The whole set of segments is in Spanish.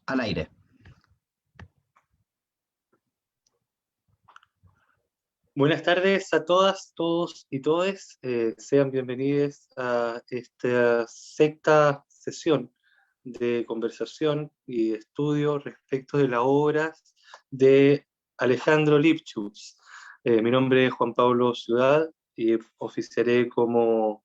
Al aire. Buenas tardes a todas, todos y todes. Sean bienvenidos a esta sexta sesión de conversación y de estudio respecto de las obras de Alejandro Lipschutz. Mi nombre es Juan Pablo Ciudad y oficiaré como,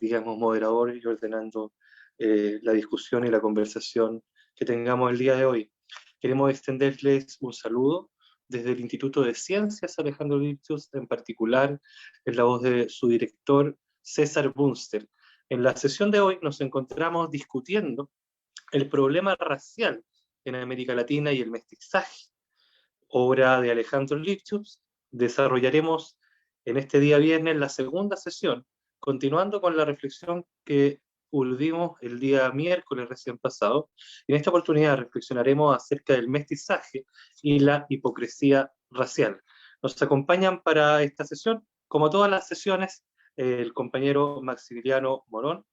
digamos, moderador y ordenando la discusión y la conversación que tengamos el día de hoy. Queremos extenderles un saludo desde el Instituto de Ciencias Alejandro Lipschutz, en particular en la voz de su director César Bunster. En la sesión de hoy nos encontramos discutiendo el problema racial en América Latina y el mestizaje, obra de Alejandro Lipschutz. Desarrollaremos en este día viernes la segunda sesión, continuando con la reflexión que ultimos el día miércoles recién pasado. En esta oportunidad reflexionaremos acerca del mestizaje y la hipocresía racial. Nos acompañan para esta sesión, como todas las sesiones, el compañero Maximiliano Morón,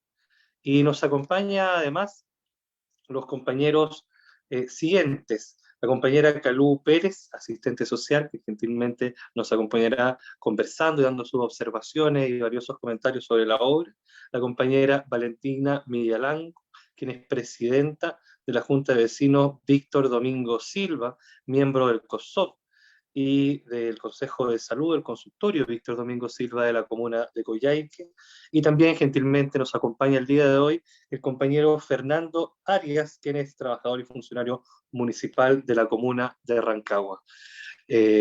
y nos acompaña además los compañeros siguientes. La compañera Calú Pérez, asistente social, que gentilmente nos acompañará conversando y dando sus observaciones y valiosos comentarios sobre la obra. La compañera Valentina Millalango, quien es presidenta de la Junta de Vecinos Víctor Domingo Silva, miembro del COSOP, y del Consejo de Salud, del consultorio Víctor Domingo Silva de la comuna de Coyhaique. Y también gentilmente nos acompaña el día de hoy el compañero Fernando Arias, quien es trabajador y funcionario municipal de la comuna de Rancagua.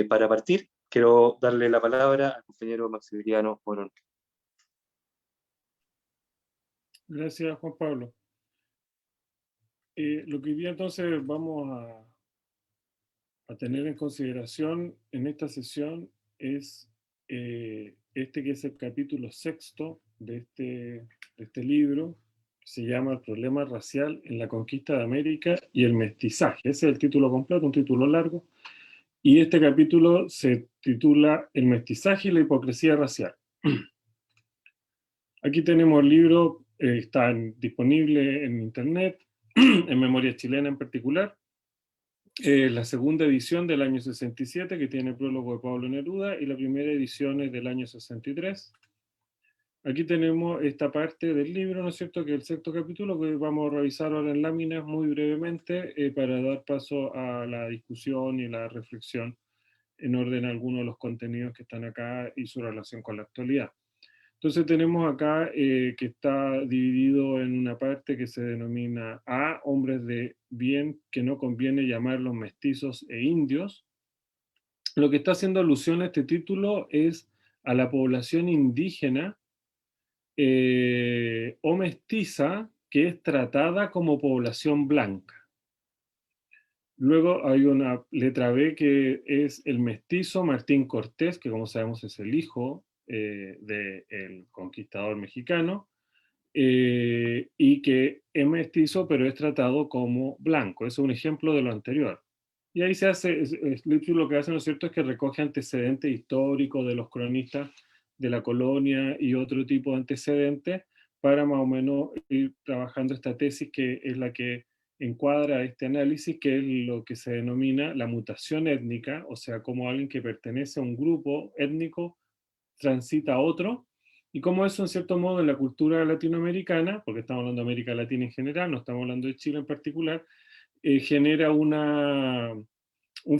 Para partir, quiero darle la palabra al compañero Maximiliano Morón. Gracias, Juan Pablo. Lo que hoy día entonces vamos a tener en consideración en esta sesión es que es el capítulo sexto de este libro, que se llama El problema racial en la conquista de América y el mestizaje. Ese es el título completo, un título largo, y este capítulo se titula El mestizaje y la hipocresía racial. Aquí tenemos el libro, está disponible en internet, en Memoria Chilena en particular. La segunda edición del año 67, que tiene el prólogo de Pablo Neruda, y la primera edición es del año 63. Aquí tenemos esta parte del libro, ¿no es cierto?, que es el sexto capítulo, que vamos a revisar ahora en láminas muy brevemente para dar paso a la discusión y la reflexión en orden a algunos de los contenidos que están acá y su relación con la actualidad. Entonces tenemos acá que está dividido en una parte que se denomina A, hombres de bien que no conviene llamarlos mestizos e indios. Lo que está haciendo alusión a este título es a la población indígena o mestiza que es tratada como población blanca. Luego hay una letra B que es el mestizo Martín Cortés, que como sabemos es el hijo del conquistador mexicano, y que es mestizo pero es tratado como blanco. Eso es un ejemplo de lo anterior. Y ahí se hace, Lipschutz lo que hace, ¿no es cierto?, es que recoge antecedentes históricos de los cronistas de la colonia y otro tipo de antecedentes para más o menos ir trabajando esta tesis que es la que encuadra este análisis, que es lo que se denomina la mutación étnica, o sea, como alguien que pertenece a un grupo étnico transita a otro, y como eso en cierto modo en la cultura latinoamericana, porque estamos hablando de América Latina en general, no estamos hablando de Chile en particular, genera un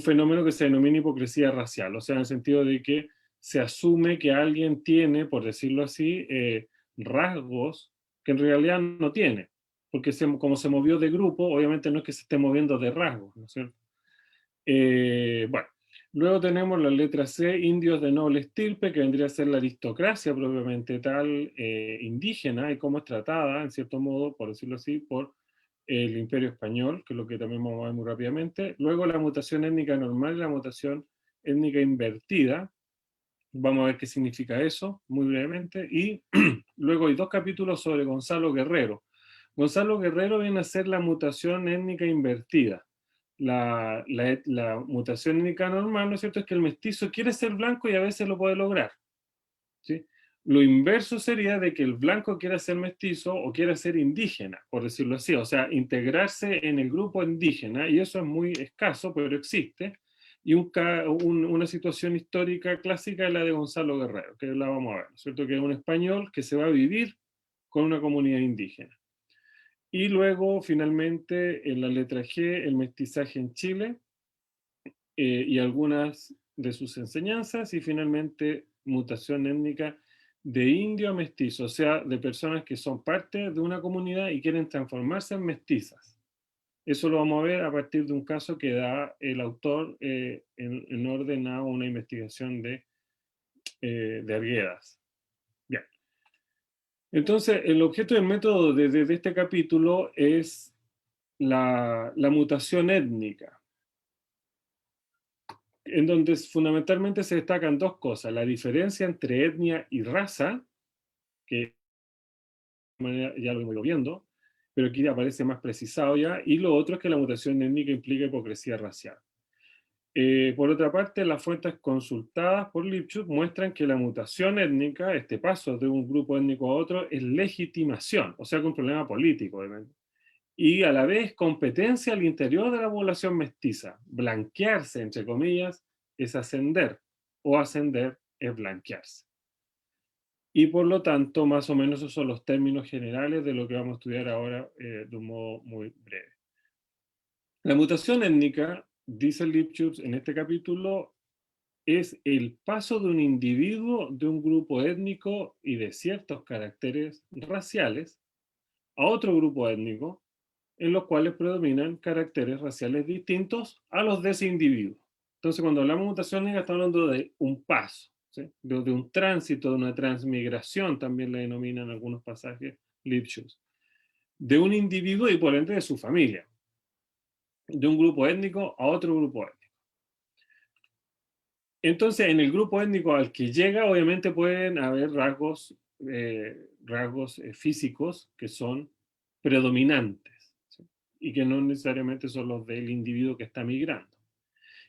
fenómeno que se denomina hipocresía racial, o sea, en el sentido de que se asume que alguien tiene, por decirlo así, rasgos que en realidad no tiene, porque como se movió de grupo, obviamente no es que se esté moviendo de rasgos, ¿no es cierto? Bueno, luego tenemos la letra C, indios de noble estirpe, que vendría a ser la aristocracia propiamente tal, indígena, y cómo es tratada, en cierto modo, por decirlo así, por el Imperio Español, que es lo que también vamos a ver muy rápidamente. Luego la mutación étnica normal y la mutación étnica invertida. Vamos a ver qué significa eso, muy brevemente. Y luego hay dos capítulos sobre Gonzalo Guerrero. Gonzalo Guerrero viene a ser la mutación étnica invertida. La mutación étnica normal, ¿no es cierto?, es que el mestizo quiere ser blanco y a veces lo puede lograr, ¿sí? Lo inverso sería de que el blanco quiera ser mestizo o quiera ser indígena, por decirlo así, o sea, integrarse en el grupo indígena, y eso es muy escaso, pero existe, y una situación histórica clásica es la de Gonzalo Guerrero, que la vamos a ver, ¿no es cierto? Que es un español que se va a vivir con una comunidad indígena. Y luego, finalmente, en la letra G, el mestizaje en Chile, y algunas de sus enseñanzas, y finalmente mutación étnica de indio a mestizo, o sea, de personas que son parte de una comunidad y quieren transformarse en mestizas. Eso lo vamos a ver a partir de un caso que da el autor en orden a una investigación de Arguedas. Bien. Entonces, el objeto del método de este capítulo es la mutación étnica, en donde fundamentalmente se destacan dos cosas: la diferencia entre etnia y raza, que ya lo hemos ido viendo, pero aquí aparece más precisado ya, y lo otro es que la mutación étnica implica hipocresía racial. Por otra parte, las fuentes consultadas por Lipschutz muestran que la mutación étnica, este paso de un grupo étnico a otro, es legitimación, o sea, que un problema político, obviamente, y a la vez competencia al interior de la población mestiza. Blanquearse, entre comillas, es ascender, o ascender es blanquearse. Y por lo tanto, más o menos esos son los términos generales de lo que vamos a estudiar ahora de un modo muy breve. La mutación étnica, dice Lipschutz en este capítulo, es el paso de un individuo de un grupo étnico y de ciertos caracteres raciales a otro grupo étnico en los cuales predominan caracteres raciales distintos a los de ese individuo. Entonces, cuando hablamos de mutación étnica, estamos hablando de un paso, ¿sí? de un tránsito, de una transmigración, también le denominan en algunos pasajes Lipschutz, de un individuo y por ende de su familia, de un grupo étnico a otro grupo étnico. Entonces, en el grupo étnico al que llega, obviamente pueden haber rasgos físicos que son predominantes, ¿sí? Y que no necesariamente son los del individuo que está migrando.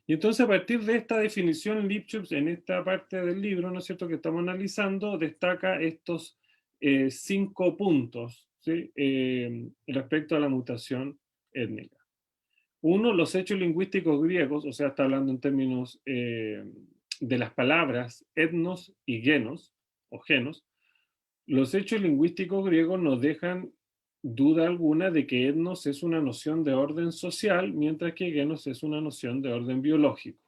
Y entonces, a partir de esta definición, Lipschutz, en esta parte del libro, ¿no es cierto?, que estamos analizando, destaca estos 5 puntos, ¿sí?, respecto a la mutación étnica. Uno, los hechos lingüísticos griegos, o sea, está hablando en términos de las palabras etnos y genos, o genos. Los hechos lingüísticos griegos nos dejan duda alguna de que etnos es una noción de orden social, mientras que genos es una noción de orden biológico,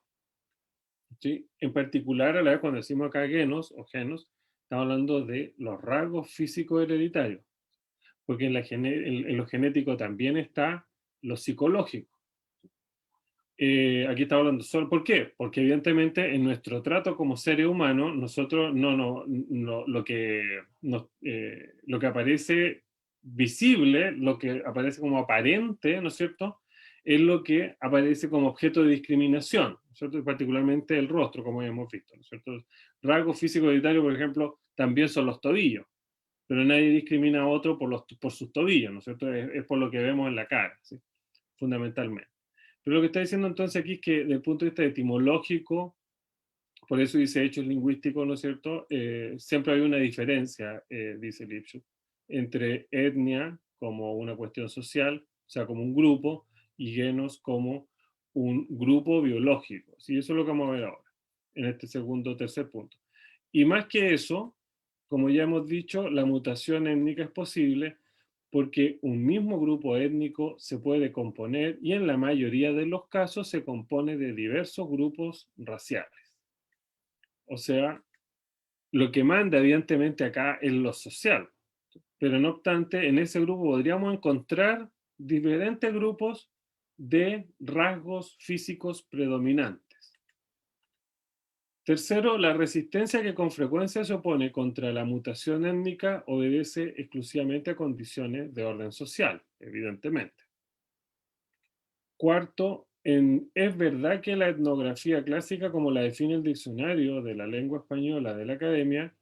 ¿sí? En particular, a la vez cuando decimos acá genos o genos, estamos hablando de los rasgos físicos hereditarios, porque en lo genético también está lo psicológico. Aquí estaba hablando solo. ¿Por qué? Porque evidentemente en nuestro trato como seres humanos, nosotros lo que aparece visible, lo que aparece como aparente, ¿no es cierto?, es lo que aparece como objeto de discriminación, ¿no es cierto?, y particularmente el rostro, como ya hemos visto, ¿no es cierto? Rasgos físicos hereditarios, por ejemplo, también son los tobillos, pero nadie discrimina a otro por sus tobillos, ¿no es cierto? Es por lo que vemos en la cara, ¿sí?, fundamentalmente. Pero lo que está diciendo entonces aquí es que desde el punto de vista etimológico, por eso dice hechos lingüísticos, ¿no es cierto?, siempre hay una diferencia, dice Lipschutz, entre etnia como una cuestión social, o sea, como un grupo, y genos como un grupo biológico. ¿Sí? Eso es lo que vamos a ver ahora, en este segundo o tercer punto. Y más que eso, como ya hemos dicho, la mutación étnica es posible porque un mismo grupo étnico se puede componer, y en la mayoría de los casos se compone de diversos grupos raciales. O sea, lo que manda evidentemente acá es lo social, pero no obstante, en ese grupo podríamos encontrar diferentes grupos de rasgos físicos predominantes. Tercero, la resistencia que con frecuencia se opone contra la mutación étnica obedece exclusivamente a condiciones de orden social, evidentemente. Cuarto, es verdad que la etnografía clásica, como la define el diccionario de la lengua española de la Academia,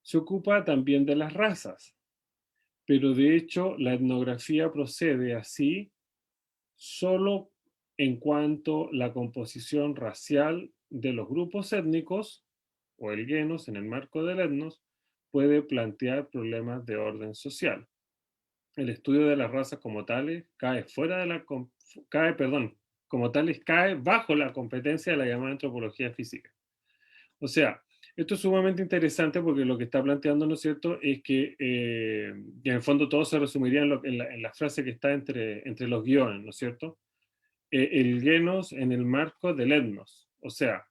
se ocupa también de las razas, pero de hecho la etnografía procede así solo en cuanto la composición racial de los grupos étnicos, o el genos en el marco del etnos, puede plantear problemas de orden social. El estudio de las razas como tales cae fuera de la cae, perdón, como tales cae bajo la competencia de la llamada antropología física. O sea, esto es sumamente interesante porque lo que está planteando, ¿no es cierto?, es que en el fondo todo se resumiría en la frase que está entre los guiones, ¿no es cierto? El genos en el marco del etnos. O sea,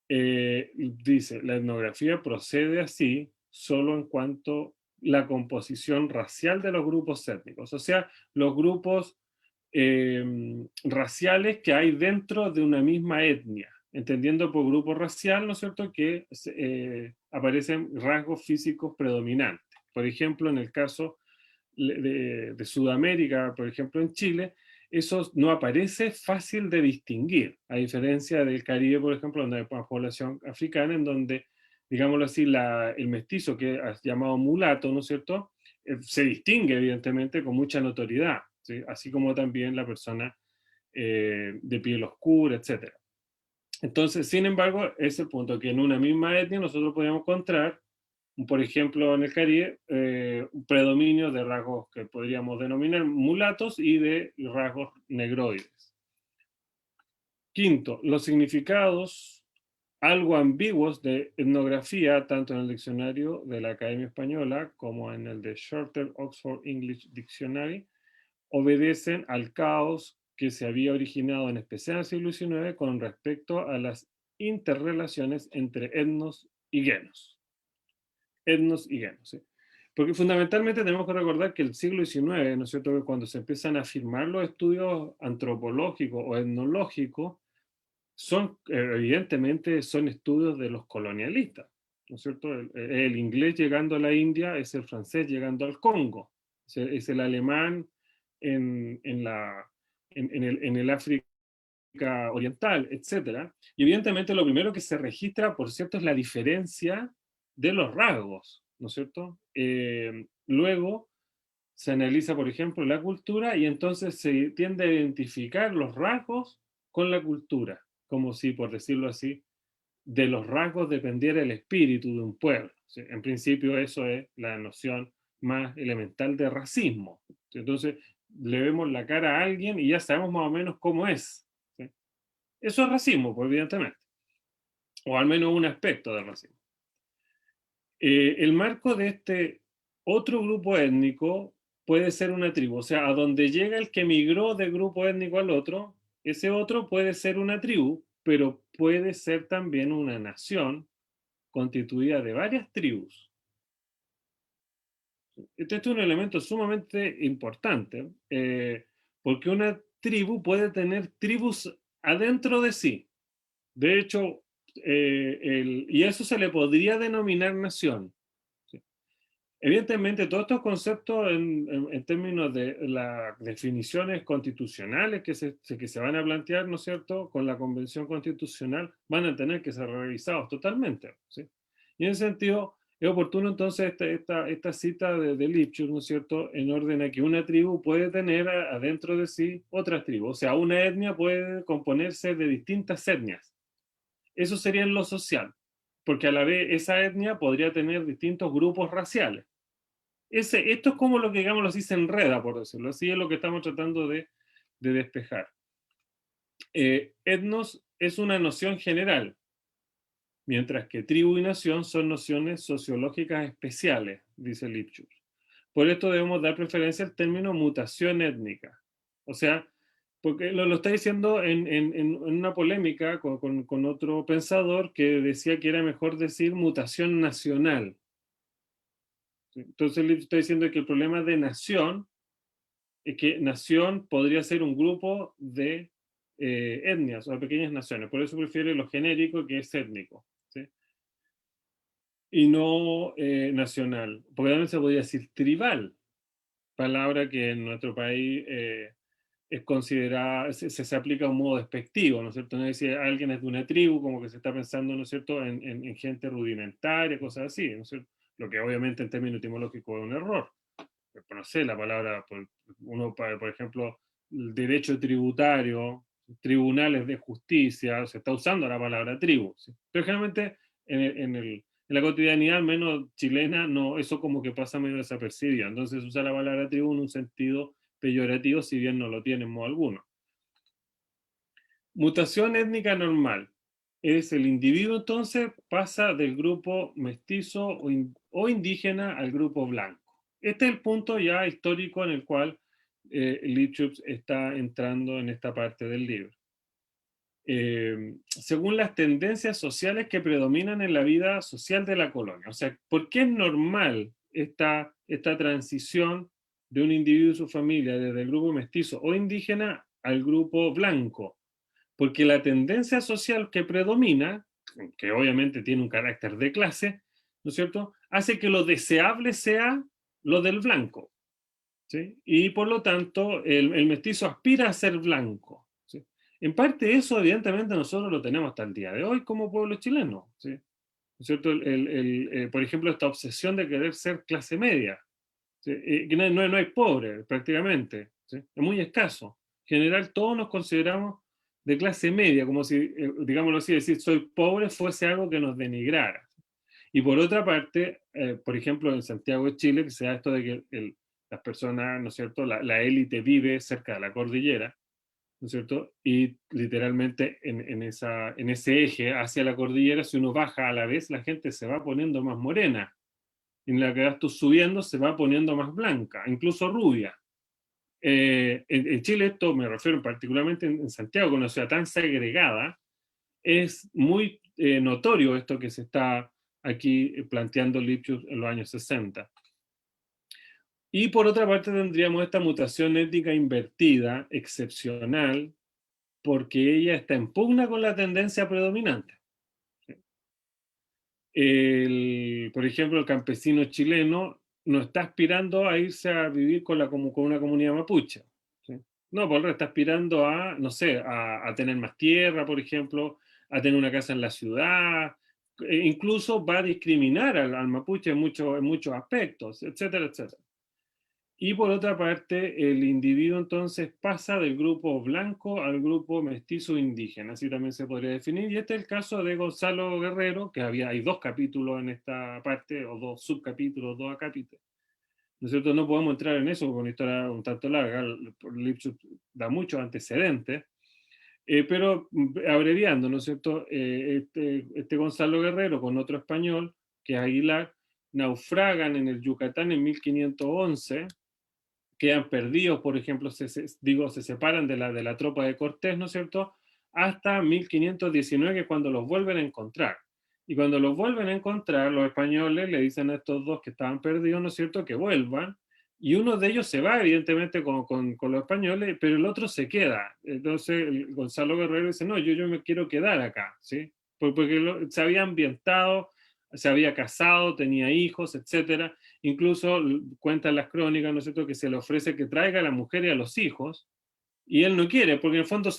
dice, la etnografía procede así solo en cuanto la composición racial de los grupos étnicos, o sea, los grupos raciales que hay dentro de una misma etnia, entendiendo por grupo racial, ¿no es cierto?, que aparecen rasgos físicos predominantes. Por ejemplo, en el caso de Sudamérica, por ejemplo, en Chile, eso no aparece fácil de distinguir, a diferencia del Caribe, por ejemplo, donde hay una población africana, en donde, digámoslo así, el mestizo que has llamado mulato, ¿no es cierto?, se distingue evidentemente con mucha notoriedad, ¿sí? Así como también la persona de piel oscura, etc. Entonces, sin embargo, es el punto que en una misma etnia nosotros podemos encontrar, por ejemplo, en el Caribe, un predominio de rasgos que podríamos denominar mulatos y de rasgos negroides. Quinto, los significados algo ambiguos de etnografía, tanto en el diccionario de la Academia Española como en el de Shorter Oxford English Dictionary, obedecen al caos que se había originado en especial en el siglo XIX con respecto a las interrelaciones entre etnos y genos. Etnos y genos, ¿sí? Porque fundamentalmente tenemos que recordar que el siglo XIX, ¿no es cierto?, que cuando se empiezan a afirmar los estudios antropológicos o etnológicos, son, evidentemente, son estudios de los colonialistas, ¿no es cierto? El inglés llegando a la India es el francés llegando al Congo, es el alemán en el África oriental, etcétera. Y evidentemente lo primero que se registra, por cierto, es la diferencia de los rasgos, ¿no es cierto? Luego se analiza, por ejemplo, la cultura y entonces se tiende a identificar los rasgos con la cultura, como si, por decirlo así, de los rasgos dependiera el espíritu de un pueblo. ¿Sí? En principio eso es la noción más elemental de racismo. ¿Sí? Entonces le vemos la cara a alguien y ya sabemos más o menos cómo es. ¿Sí? Eso es racismo, pues, evidentemente, o al menos un aspecto del racismo. El marco de este otro grupo étnico puede ser una tribu, o sea, a donde llega el que migró de grupo étnico al otro, ese otro puede ser una tribu, pero puede ser también una nación constituida de varias tribus. Este es un elemento sumamente importante, porque una tribu puede tener tribus adentro de sí. De hecho, y eso se le podría denominar nación. ¿Sí? Evidentemente, todos estos conceptos en términos de las definiciones constitucionales que se van a plantear, ¿no es cierto?, con la Convención Constitucional, van a tener que ser revisados totalmente, ¿sí? Y en ese sentido, es oportuno entonces esta cita de Lipschutz, ¿no es cierto?, en orden a que una tribu puede tener adentro de sí otras tribus. O sea, una etnia puede componerse de distintas etnias. Eso sería en lo social, porque a la vez esa etnia podría tener distintos grupos raciales. Esto es como lo que, digámoslo así, se enreda, por decirlo así, es lo que estamos tratando de despejar. Etnos es una noción general, mientras que tribu y nación son nociones sociológicas especiales, dice Lipschutz. Por esto debemos dar preferencia al término mutación étnica. O sea, porque lo está diciendo en una polémica con otro pensador que decía que era mejor decir mutación nacional. Entonces Lipschutz está diciendo que el problema de nación es que nación podría ser un grupo de etnias o pequeñas naciones. Por eso prefiere lo genérico, que es étnico, ¿sí? Y no nacional. Porque también se podría decir tribal, palabra que en nuestro país es considerada, se aplica a un modo despectivo, ¿no es cierto? No es decir, alguien es de una tribu, como que se está pensando, ¿no es cierto?, en gente rudimentaria, cosas así, ¿no es cierto? Lo que obviamente en términos etimológicos es un error. No sé, la palabra, por ejemplo, el derecho tributario, tribunales de justicia, se está usando la palabra tribu, ¿sí? Pero generalmente en el en la cotidianidad, al menos chilena, no, eso como que pasa medio desapercibido. Entonces usa la palabra tribu en un sentido peyorativo, si bien no lo tiene en modo alguno. Mutación étnica normal. Es el individuo entonces pasa del grupo mestizo o indígena al grupo blanco. Este es el punto ya histórico en el cual Lipschutz está entrando en esta parte del libro. Según las tendencias sociales que predominan en la vida social de la colonia. O sea, ¿por qué es normal esta transición de un individuo y su familia desde el grupo mestizo o indígena al grupo blanco? Porque la tendencia social que predomina, que obviamente tiene un carácter de clase, ¿no es cierto?, hace que lo deseable sea lo del blanco, ¿sí? Y por lo tanto, el mestizo aspira a ser blanco, ¿sí? En parte eso, evidentemente, nosotros lo tenemos hasta el día de hoy como pueblo chileno, ¿sí? ¿No es cierto? Por ejemplo, esta obsesión de querer ser clase media, ¿sí? Que no hay pobre prácticamente, ¿sí? Es muy escaso. En general, todos nos consideramos de clase media, como si, digámoslo así, decir soy pobre fuese algo que nos denigrara. Y por otra parte, por ejemplo, en Santiago de Chile, que se da esto de que las personas, ¿no es cierto?, la élite vive cerca de la cordillera, ¿no es cierto? Y literalmente en ese eje hacia la cordillera, si uno baja a la vez, la gente se va poniendo más morena. En la que vas tú subiendo se va poniendo más blanca, incluso rubia. En Chile, esto me refiero particularmente en Santiago, con una ciudad tan segregada, es muy notorio esto que se está aquí planteando Lipschutz en los años 60. Y por otra parte tendríamos esta mutación étnica invertida, excepcional, porque ella está en pugna con la tendencia predominante. Por ejemplo, el campesino chileno no está aspirando a irse a vivir con una comunidad mapuche, ¿sí? No, por el está aspirando a, no sé, a tener más tierra, por ejemplo, a tener una casa en la ciudad, incluso va a discriminar al mapuche en muchos aspectos, etcétera, etcétera. Y por otra parte, el individuo entonces pasa del grupo blanco al grupo mestizo indígena, así también se podría definir. Y este es el caso de Gonzalo Guerrero, que hay 2 capítulos en esta parte, o 2 subcapítulos, 2 acápites. ¿No es cierto? No podemos entrar en eso porque es una historia un tanto larga, Lipschutz da muchos antecedentes, pero abreviando, ¿no es cierto? Este Gonzalo Guerrero con otro español, que es Aguilar, naufragan en el Yucatán en 1511, quedan perdidos, por ejemplo, se separan de la tropa de Cortés, ¿no es cierto?, hasta 1519, que es cuando los vuelven a encontrar. Y cuando los vuelven a encontrar, los españoles le dicen a estos dos que estaban perdidos, ¿no es cierto?, que vuelvan, y uno de ellos se va, evidentemente, con los españoles, pero el otro se queda. Entonces, Gonzalo Guerrero dice, no, yo me quiero quedar acá, ¿sí? Porque se había ambientado, se había casado, tenía hijos, etcétera. Incluso cuentan las crónicas, ¿no es cierto?, que se le ofrece que traiga a la mujer y a los hijos, y él no quiere, porque en el fondo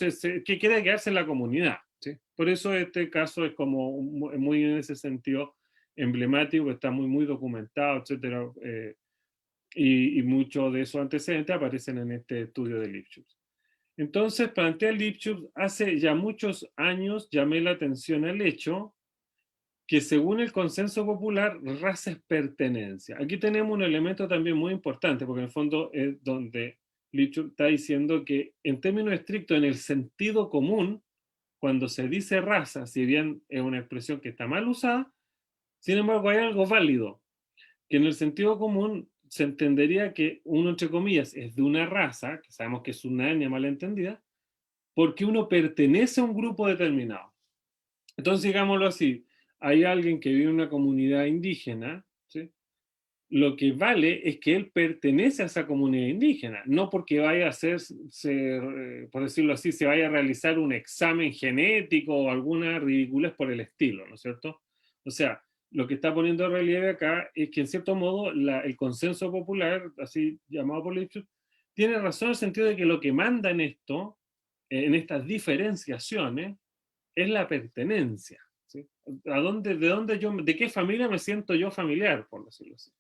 que quiere quedarse en la comunidad, ¿sí? Por eso este caso es como muy en ese sentido emblemático, está muy documentado, etcétera, y muchos de esos antecedentes aparecen en este estudio de Lipschutz. Entonces, plantea Lipschutz, hace ya muchos años llamé la atención al hecho que según el consenso popular, raza es pertenencia. Aquí tenemos un elemento también muy importante, porque en el fondo es donde Lipschutz está diciendo que en términos estrictos, en el sentido común, cuando se dice raza, si bien es una expresión que está mal usada, sin embargo hay algo válido, que en el sentido común se entendería que uno, entre comillas, es de una raza, que sabemos que es una etnia malentendida, porque uno pertenece a un grupo determinado. Entonces, digámoslo así, hay alguien que vive en una comunidad indígena, ¿sí? Lo que vale es que él pertenece a esa comunidad indígena, no porque vaya a por decirlo así, se vaya a realizar un examen genético o alguna ridiculez por el estilo, ¿no es cierto? O sea, lo que está poniendo en relieve acá es que en cierto modo el consenso popular, así llamado por Lipschutz, tiene razón en el sentido de que lo que manda en esto, en estas diferenciaciones, es la pertenencia, ¿sí? ¿De qué familia me siento yo familiar, por decirlo así?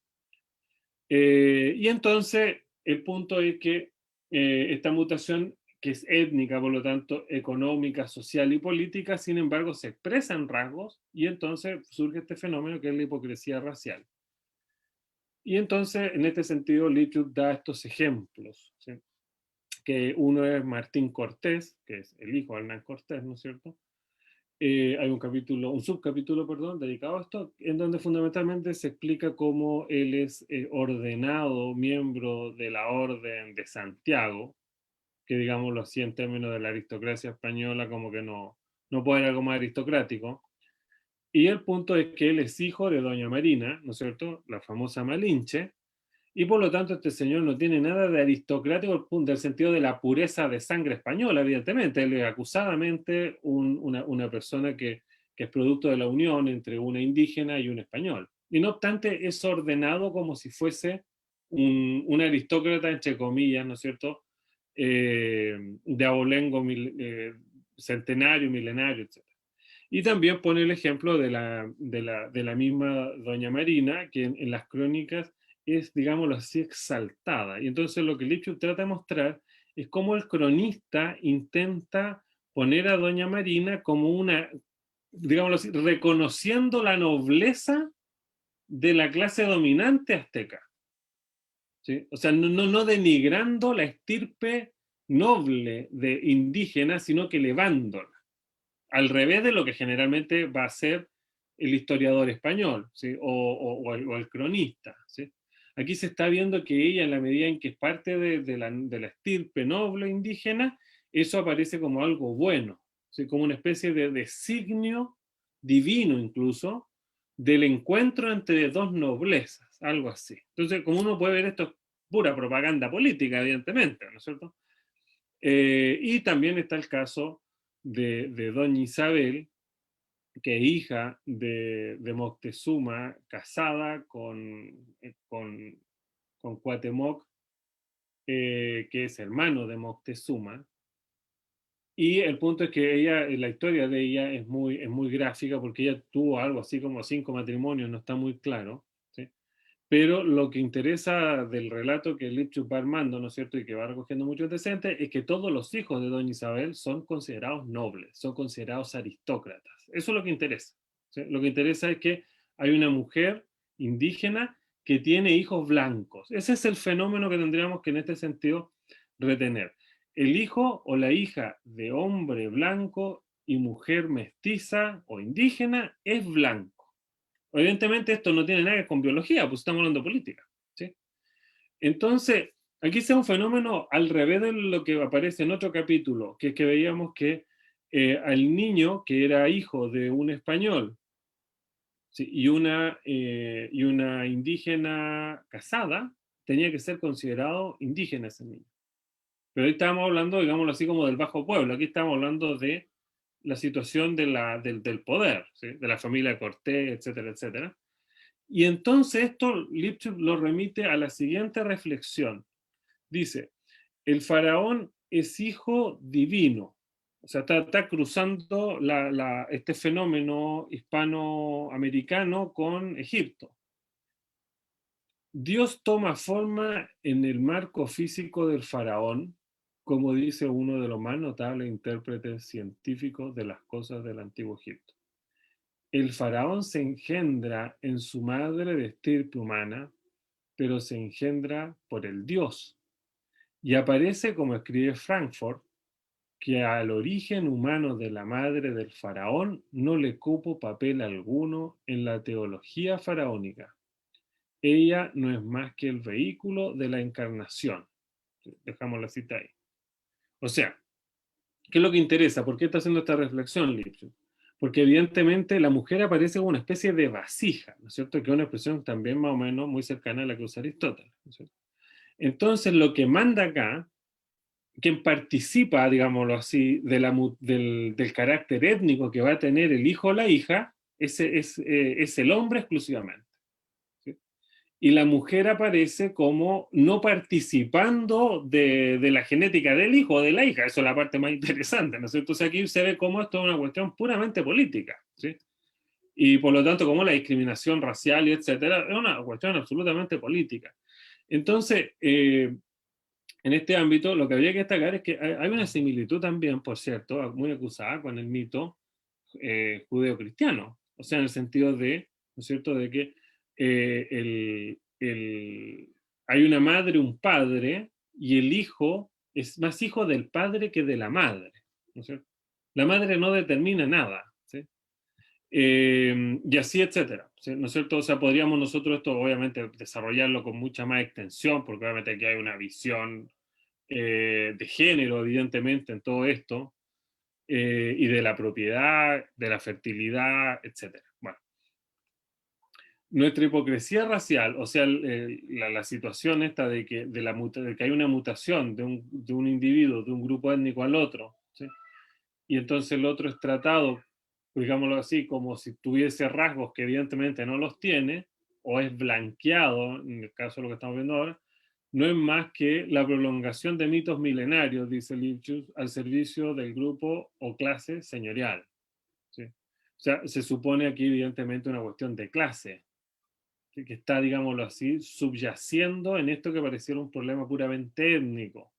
Y entonces, el punto es que esta mutación que es étnica, por lo tanto, económica, social y política, sin embargo, se expresan rasgos y entonces surge este fenómeno que es la hipocresía racial. Y entonces, en este sentido, Lipschutz da estos ejemplos, ¿sí? Que uno es Martín Cortés, que es el hijo de Hernán Cortés, ¿no es cierto? Hay un capítulo, un subcapítulo, perdón, dedicado a esto, en donde fundamentalmente se explica cómo él es ordenado miembro de la Orden de Santiago, que digámoslo así en términos de la aristocracia española, como que no puede ser algo más aristocrático. Y el punto es que él es hijo de Doña Marina, ¿no es cierto? La famosa Malinche, y por lo tanto este señor no tiene nada de aristocrático del sentido de la pureza de sangre española, evidentemente. Él es acusadamente una persona que es producto de la unión entre una indígena y un español. Y no obstante es ordenado como si fuese un aristócrata, entre comillas, ¿no es cierto? De abolengo centenario, milenario, etc. Y también pone el ejemplo de la misma Doña Marina, que en las crónicas es, digámoslo así, exaltada. Y entonces lo que Lipschutz trata de mostrar es cómo el cronista intenta poner a Doña Marina como una, digámoslo así, reconociendo la nobleza de la clase dominante azteca. ¿Sí? O sea, no denigrando la estirpe noble de indígena, sino que elevándola al revés de lo que generalmente va a ser el historiador español, ¿sí? O el cronista. ¿Sí? Aquí se está viendo que ella, en la medida en que es parte de la estirpe noble indígena, eso aparece como algo bueno, ¿sí? Como una especie de designio divino incluso, del encuentro entre dos noblezas, algo así. Entonces, como uno puede ver, esto es pura propaganda política, evidentemente, ¿no es cierto? Y también está el caso de doña Isabel, que es hija de Moctezuma, casada con Cuauhtémoc, que es hermano de Moctezuma. Y el punto es que ella, la historia de ella es muy gráfica porque ella tuvo algo así como 5 matrimonios, no está muy claro, ¿sí? Pero lo que interesa del relato que Lipschutz va armando, ¿no es cierto?, y que va recogiendo muchos antecedentes, es que todos los hijos de Doña Isabel son considerados nobles, son considerados aristócratas. Eso es lo que interesa, ¿sí? Lo que interesa es que hay una mujer indígena que tiene hijos blancos. Ese es el fenómeno que tendríamos que en este sentido retener. El hijo o la hija de hombre blanco y mujer mestiza o indígena es blanco. Evidentemente esto no tiene nada que ver con biología, pues estamos hablando de política, ¿sí? Entonces, aquí sea un fenómeno al revés de lo que aparece en otro capítulo, que es que veíamos que al niño que era hijo de un español, ¿sí?, y una indígena casada, tenía que ser considerado indígena ese niño. Pero ahí estábamos hablando, digámoslo así, como del bajo pueblo. Aquí estamos hablando de la situación del poder, ¿sí?, de la familia Cortés, etcétera, etcétera. Y entonces esto Lipschutz lo remite a la siguiente reflexión. Dice, el faraón es hijo divino. O sea, está cruzando este fenómeno hispanoamericano con Egipto. Dios toma forma en el marco físico del faraón, como dice uno de los más notables intérpretes científicos de las cosas del Antiguo Egipto. El faraón se engendra en su madre de estirpe humana, pero se engendra por el Dios. Y aparece, como escribe Frankfurt, que al origen humano de la madre del faraón no le cupo papel alguno en la teología faraónica. Ella no es más que el vehículo de la encarnación. Dejamos la cita ahí. O sea, ¿qué es lo que interesa? ¿Por qué está haciendo esta reflexión Lipschutz? Porque evidentemente la mujer aparece como una especie de vasija, ¿no es cierto? Que es una expresión también más o menos muy cercana a la que usa Aristóteles, ¿no es cierto? Entonces lo que manda acá, quien participa, digámoslo así, del carácter étnico que va a tener el hijo o la hija, es el hombre exclusivamente. ¿Sí? Y la mujer aparece como no participando de la genética del hijo o de la hija. Eso es la parte más interesante, ¿no es cierto? Entonces aquí se ve cómo esto es una cuestión puramente política, ¿sí? Y por lo tanto, como la discriminación racial y etcétera, es una cuestión absolutamente política. Entonces, en este ámbito, lo que habría que destacar es que hay una similitud también, por cierto, muy acusada con el mito judeo-cristiano. O sea, en el sentido de, ¿no es cierto?, de que hay una madre, un padre, y el hijo es más hijo del padre que de la madre, ¿no es cierto? La madre no determina nada, ¿sí? Y así, etcétera, ¿sí? ¿No es cierto? O sea, podríamos nosotros esto, obviamente, desarrollarlo con mucha más extensión, porque obviamente aquí hay una visión de género, evidentemente, en todo esto, y de la propiedad, de la fertilidad, etcétera. Bueno, nuestra hipocresía racial, o sea, la situación esta de que, de que hay una mutación de un individuo, de un grupo étnico al otro, ¿sí? Y entonces el otro es tratado, digámoslo así, como si tuviese rasgos que evidentemente no los tiene, o es blanqueado, en el caso de lo que estamos viendo ahora, no es más que la prolongación de mitos milenarios, dice Lipschutz, al servicio del grupo o clase señorial, ¿sí? O sea, se supone aquí evidentemente una cuestión de clase, ¿sí?, que está, digámoslo así, subyaciendo en esto que pareciera un problema puramente étnico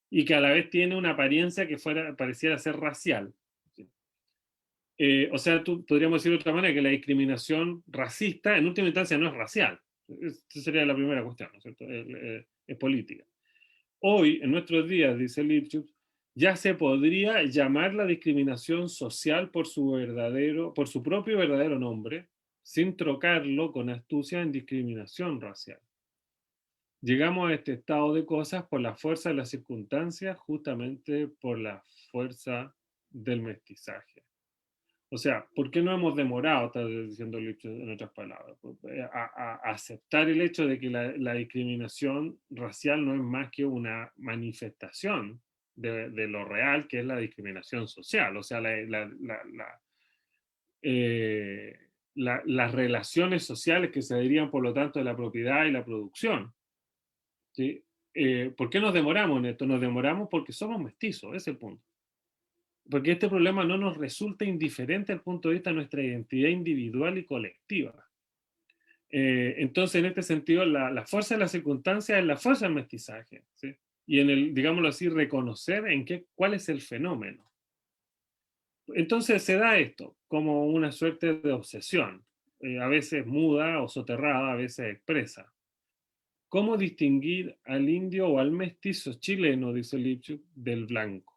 y que a la vez tiene una apariencia que pareciera ser racial, ¿sí? O sea, podríamos decir de otra manera que la discriminación racista en última instancia no es racial. Esa sería la primera cuestión, ¿no es cierto? Es política. Hoy, en nuestros días, dice Lipschutz, ya se podría llamar la discriminación social por su propio verdadero nombre, sin trocarlo con astucia en discriminación racial. Llegamos a este estado de cosas por la fuerza de las circunstancias, justamente por la fuerza del mestizaje. O sea, ¿por qué no hemos demorado, está diciendo Lipschutz en otras palabras, a aceptar el hecho de que la discriminación racial no es más que una manifestación de lo real, que es la discriminación social? O sea, eh, las relaciones sociales que se derivan, por lo tanto, de la propiedad y la producción, ¿sí? ¿Por qué nos demoramos en esto? Nos demoramos porque somos mestizos, ese es el punto. Porque este problema no nos resulta indiferente al punto de vista de nuestra identidad individual y colectiva. Entonces, en este sentido, la fuerza de la circunstancia es la fuerza del mestizaje, ¿sí? Y en el, digámoslo así, reconocer cuál es el fenómeno. Entonces se da esto como una suerte de obsesión, a veces muda o soterrada, a veces expresa. ¿Cómo distinguir al indio o al mestizo chileno, dice Lipschutz, del blanco?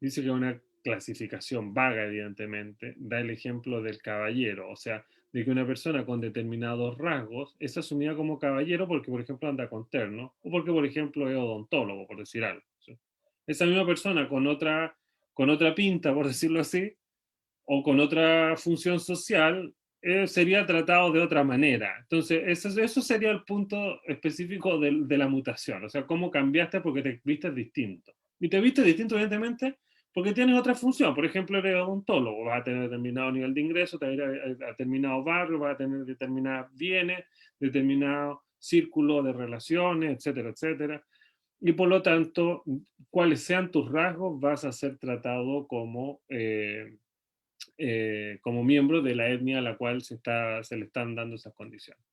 Dice que una clasificación vaga, evidentemente, da el ejemplo del caballero, o sea, de que una persona con determinados rasgos es asumida como caballero porque, por ejemplo, anda con terno, o porque, por ejemplo, es odontólogo, por decir algo, ¿sí? Esa misma persona con otra pinta, por decirlo así, o con otra función social, sería tratado de otra manera. Entonces, eso sería el punto específico de la mutación, o sea, cómo cambiaste porque te viste distinto. Y te viste distinto, evidentemente, porque tienes otra función. Por ejemplo, eres odontólogo, vas a tener determinado nivel de ingreso, te vas a ir a determinado barrio, vas a tener determinados bienes, determinado círculo de relaciones, etcétera, etcétera. Y por lo tanto, cuáles sean tus rasgos, vas a ser tratado como miembro de la etnia a la cual se le están dando esas condiciones.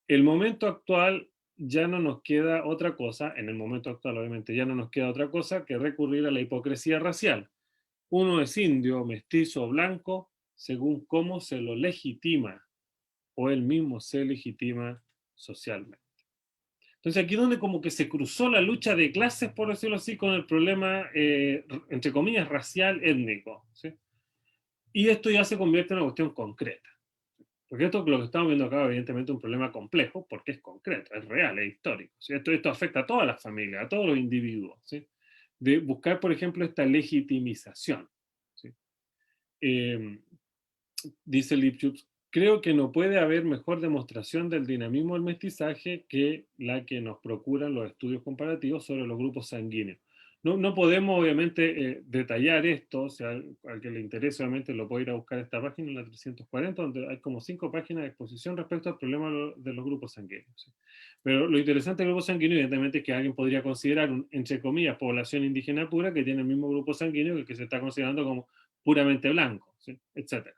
El momento actual ya no nos queda otra cosa, en el momento actual obviamente ya no nos queda otra cosa que recurrir a la hipocresía racial. Uno es indio, mestizo o blanco según cómo se lo legitima o él mismo se legitima socialmente. Entonces aquí donde como que se cruzó la lucha de clases, por decirlo así, con el problema, entre comillas, racial, étnico, ¿sí? Y esto ya se convierte en una cuestión concreta. Porque esto, lo que estamos viendo acá, evidentemente, es un problema complejo, porque es concreto, es real, es histórico, ¿sí? Esto afecta a todas las familias, a todos los individuos, ¿sí? De buscar, por ejemplo, esta legitimización, ¿sí? Eh, Dice Lipschutz, creo que no puede haber mejor demostración del dinamismo del mestizaje que la que nos procuran los estudios comparativos sobre los grupos sanguíneos. No podemos, obviamente, detallar esto, o sea, al que le interese, obviamente, lo puede ir a buscar esta página, la 340, donde hay como 5 páginas de exposición respecto al problema de los grupos sanguíneos, ¿sí? Pero lo interesante del grupo sanguíneo, evidentemente, es que alguien podría considerar, entre comillas, población indígena pura que tiene el mismo grupo sanguíneo que se está considerando como puramente blanco, ¿sí? Etcétera.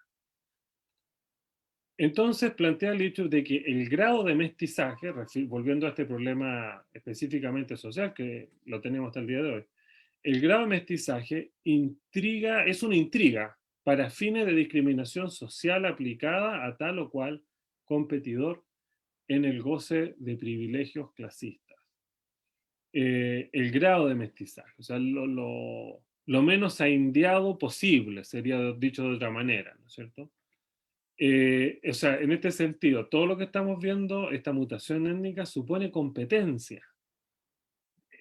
Entonces plantea el hecho de que el grado de mestizaje, volviendo a este problema específicamente social que lo tenemos hasta el día de hoy, el grado de mestizaje es una intriga para fines de discriminación social aplicada a tal o cual competidor en el goce de privilegios clasistas. El grado de mestizaje, o sea, lo menos aindiado posible, sería dicho de otra manera, ¿no es cierto? O sea, en este sentido, todo lo que estamos viendo, esta mutación étnica, supone competencia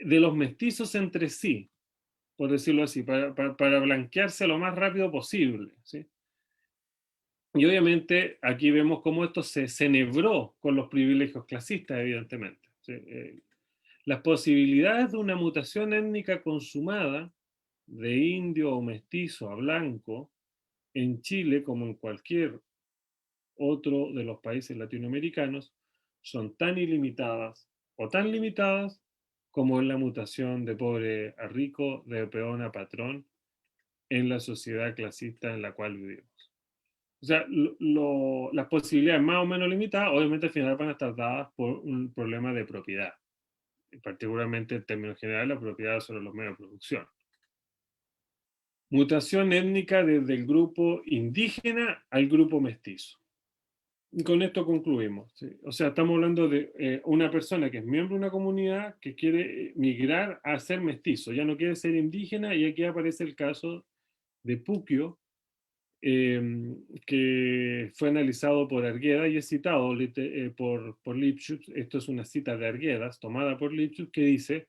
de los mestizos entre sí, por decirlo así, para blanquearse lo más rápido posible, ¿sí? Y obviamente aquí vemos cómo esto se cenebró con los privilegios clasistas, evidentemente, ¿sí? Las posibilidades de una mutación étnica consumada de indio o mestizo a blanco en Chile, como en cualquier otro de los países latinoamericanos, son tan ilimitadas o tan limitadas como en la mutación de pobre a rico, de peón a patrón, en la sociedad clasista en la cual vivimos. O sea, las posibilidades más o menos limitadas, obviamente al final van a estar dadas por un problema de propiedad, particularmente en términos generales la propiedad sobre los medios de producción. Mutación étnica desde el grupo indígena al grupo mestizo. Y con esto concluimos, ¿sí? O sea, estamos hablando de una persona que es miembro de una comunidad que quiere migrar a ser mestizo, ya no quiere ser indígena, y aquí aparece el caso de Puquio, que fue analizado por Arguedas y es citado por Lipschutz. Esto es una cita de Arguedas tomada por Lipschutz, que dice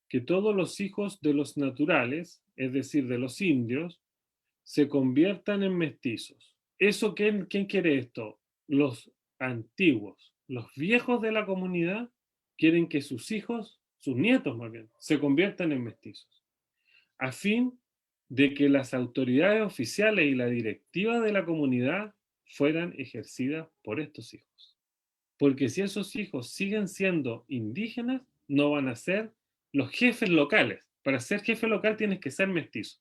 que todos los hijos de los naturales, es decir, de los indios, se conviertan en mestizos. ¿Quién quiere esto? Los antiguos, los viejos de la comunidad quieren que sus hijos, sus nietos más bien, se conviertan en mestizos, a fin de que las autoridades oficiales y la directiva de la comunidad fueran ejercidas por estos hijos. Porque si esos hijos siguen siendo indígenas, no van a ser los jefes locales. Para ser jefe local tienes que ser mestizo.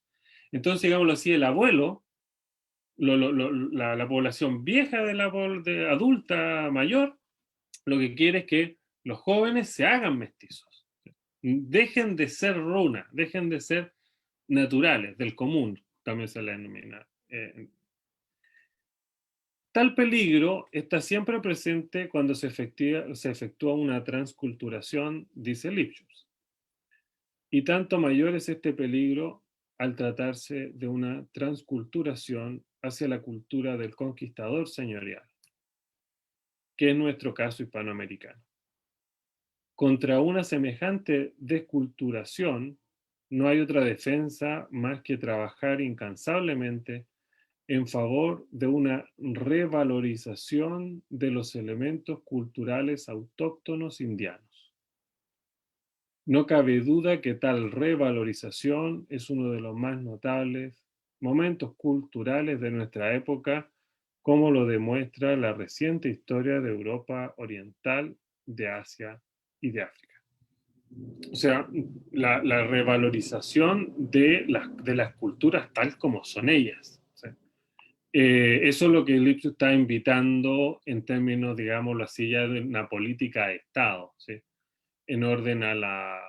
Entonces, digámoslo así, el abuelo, la población vieja de adulta mayor, lo que quiere es que los jóvenes se hagan mestizos. Dejen de ser runa, dejen de ser naturales, del común, también se le denomina. Tal peligro está siempre presente cuando se efectúa una transculturación, dice Lipschutz. Y tanto mayor es este peligro al tratarse de una transculturación hacia la cultura del conquistador señorial, que es nuestro caso hispanoamericano. Contra una semejante desculturación no hay otra defensa más que trabajar incansablemente en favor de una revalorización de los elementos culturales autóctonos indianos. No cabe duda que tal revalorización es uno de los más notables momentos culturales de nuestra época, como lo demuestra la reciente historia de Europa Oriental, de Asia y de África. O sea, la revalorización de las culturas tal como son ellas. Eso es lo que Lipschutz está invitando en términos, digámoslo así, ya de una política de Estado, ¿sí? En orden a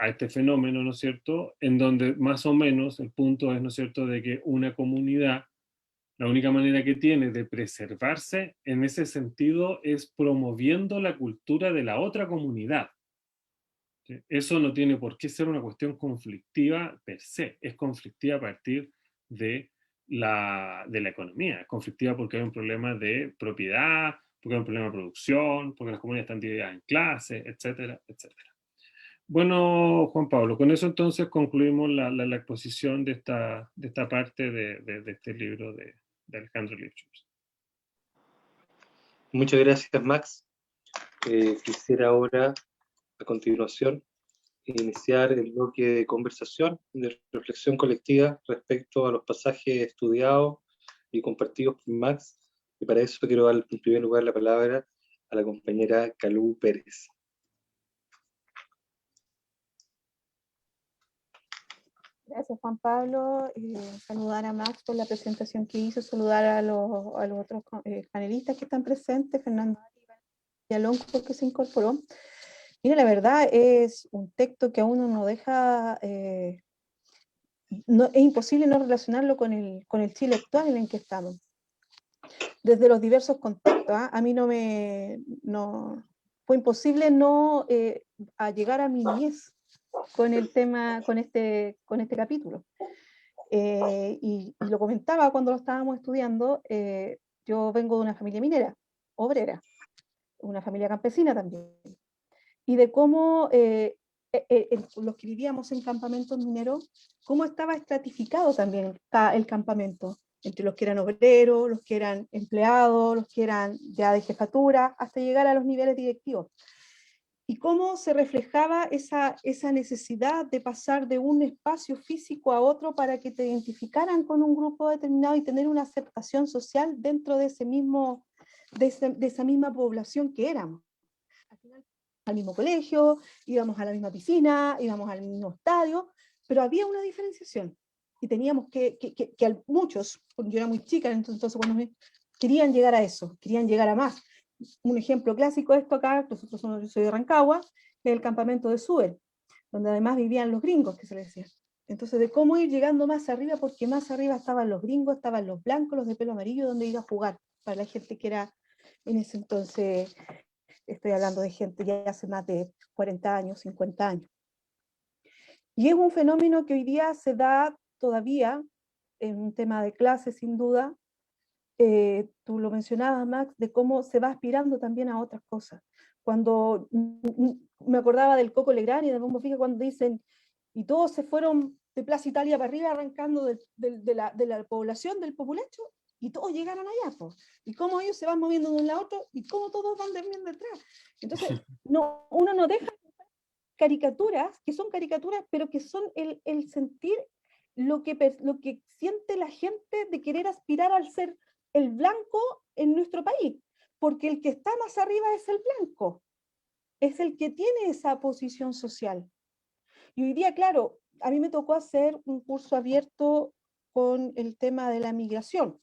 este fenómeno, ¿no es cierto? En donde más o menos el punto es, ¿no es cierto?, de que una comunidad, la única manera que tiene de preservarse en ese sentido es promoviendo la cultura de la otra comunidad. ¿Sí? Eso no tiene por qué ser una cuestión conflictiva per se, es conflictiva a partir de la economía, es conflictiva porque hay un problema de propiedad, porque hay un problema de producción, porque las comunidades están divididas en clases, etcétera, etcétera. Bueno, Juan Pablo, con eso entonces concluimos la exposición de esta parte de este libro de Alejandro Lipschutz. Muchas gracias, Max. Quisiera ahora, a continuación, iniciar el bloque de conversación, de reflexión colectiva respecto a los pasajes estudiados y compartidos por Max. Y para eso quiero dar en primer lugar la palabra a la compañera Calú Pérez. Gracias, Juan Pablo. Saludar a Max por la presentación que hizo, saludar a los otros panelistas que están presentes, Fernando y Alonso que se incorporó. Mira, la verdad es un texto que a uno no deja, es imposible no relacionarlo con el Chile actual en el que estamos. Desde los diversos contextos, a mí fue imposible no a llegar a mi niñez con el tema, con este capítulo. Y lo comentaba cuando lo estábamos estudiando, yo vengo de una familia minera, obrera, una familia campesina también, y de cómo los que vivíamos en campamentos mineros, cómo estaba estratificado también el campamento, entre los que eran obreros, los que eran empleados, los que eran ya de jefatura, hasta llegar a los niveles directivos. Y cómo se reflejaba esa necesidad de pasar de un espacio físico a otro para que te identificaran con un grupo determinado y tener una aceptación social dentro de esa misma población que éramos. Al final, al mismo colegio, íbamos a la misma piscina, íbamos al mismo estadio, pero había una diferenciación. Y teníamos que muchos, yo era muy chica, entonces cuando querían llegar a eso, querían llegar a más. Un ejemplo clásico de esto acá, yo soy de Rancagua, es el campamento de Suel, donde además vivían los gringos, que se les decía. Entonces, de cómo ir llegando más arriba, porque más arriba estaban los gringos, estaban los blancos, los de pelo amarillo, donde ir a jugar, para la gente que era en ese entonces, estoy hablando de gente ya hace más de 40 años, 50 años. Y es un fenómeno que hoy día se da todavía, en un tema de clase, sin duda. Tú lo mencionabas, Max, de cómo se va aspirando también a otras cosas. Cuando me acordaba del Coco Legrand y de Bombo Fica cuando dicen, y todos se fueron de Plaza Italia para arriba arrancando de la población, del populacho, y todos llegaron allá, pues. Y cómo ellos se van moviendo de un lado a otro, y cómo todos van también detrás. Entonces, uno no deja caricaturas, que son caricaturas, pero que son el sentir lo que siente la gente de querer aspirar al ser el blanco en nuestro país, porque el que está más arriba es el blanco, es el que tiene esa posición social. Y hoy día, claro, a mí me tocó hacer un curso abierto con el tema de la migración,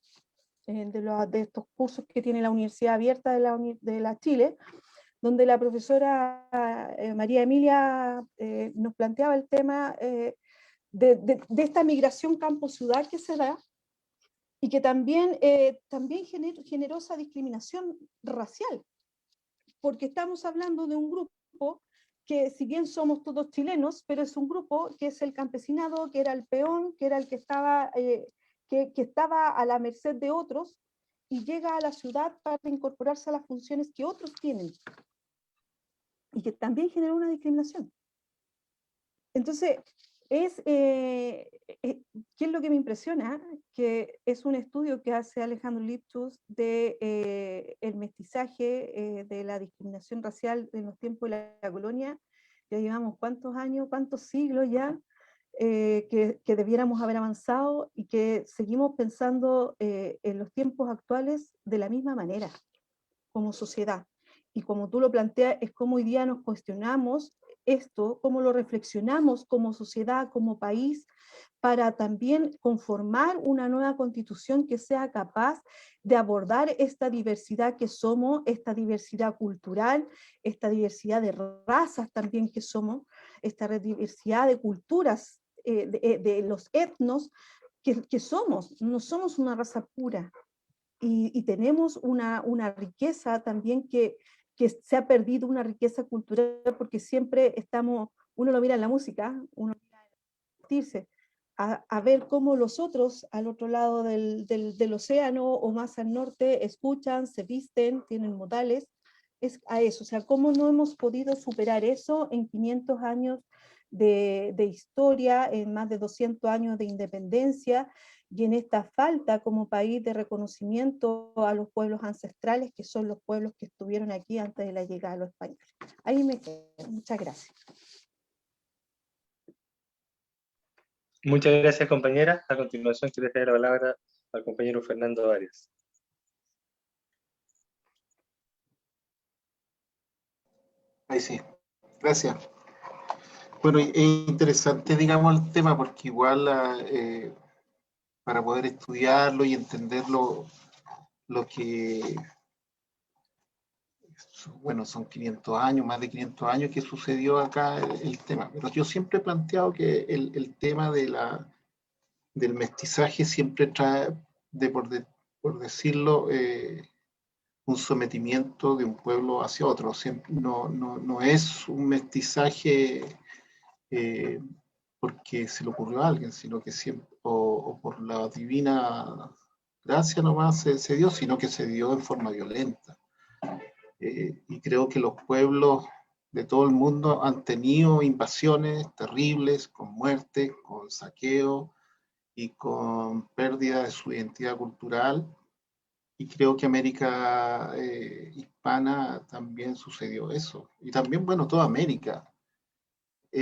de estos cursos que tiene la Universidad Abierta de la Chile, donde la profesora María Emilia nos planteaba el tema de esta migración campo-ciudad que se da y que también generó esa discriminación racial, porque estamos hablando de un grupo que si bien somos todos chilenos, pero es un grupo que es el campesinado, que era el peón, que era el que estaba, que estaba a la merced de otros y llega a la ciudad para incorporarse a las funciones que otros tienen y que también generó una discriminación. Entonces, ¿qué es lo que me impresiona? Que es un estudio que hace Alejandro Lipschutz de el mestizaje, de la discriminación racial en los tiempos de la colonia. Ya llevamos cuántos años, cuántos siglos ya que debiéramos haber avanzado y que seguimos pensando en los tiempos actuales de la misma manera, como sociedad. Y como tú lo planteas, es como hoy día nos cuestionamos esto, cómo lo reflexionamos como sociedad, como país, para también conformar una nueva constitución que sea capaz de abordar esta diversidad que somos, esta diversidad cultural, esta diversidad de razas también que somos, esta diversidad de culturas, de los etnos que somos. No somos una raza pura, y tenemos una riqueza también que se ha perdido, una riqueza cultural, porque siempre estamos, uno lo mira en la música, uno mira a ver cómo los otros al otro lado del océano o más al norte escuchan, se visten, tienen modales, es a eso, o sea, cómo no hemos podido superar eso en 500 años de historia, en más de 200 años de independencia, y en esta falta como país de reconocimiento a los pueblos ancestrales, que son los pueblos que estuvieron aquí antes de la llegada de los españoles. Ahí me quedo. Muchas gracias. Muchas gracias, compañera. A continuación, quiero dar la palabra al compañero Fernando Arias. Ahí sí, gracias. Bueno, es interesante, digamos, el tema, porque igual para poder estudiarlo y entenderlo, lo que, bueno, son 500 años, más de 500 años que sucedió acá el tema. Pero yo siempre he planteado que el tema del mestizaje siempre trae, por decirlo, un sometimiento de un pueblo hacia otro. Siempre, no es un mestizaje eh, porque se le ocurrió a alguien, sino que siempre, o por la divina gracia nomás se dio, sino que se dio en forma violenta. Y creo que los pueblos de todo el mundo han tenido invasiones terribles, con muerte, con saqueo y con pérdida de su identidad cultural. Y creo que América hispana también sucedió eso. Y también, bueno, toda América.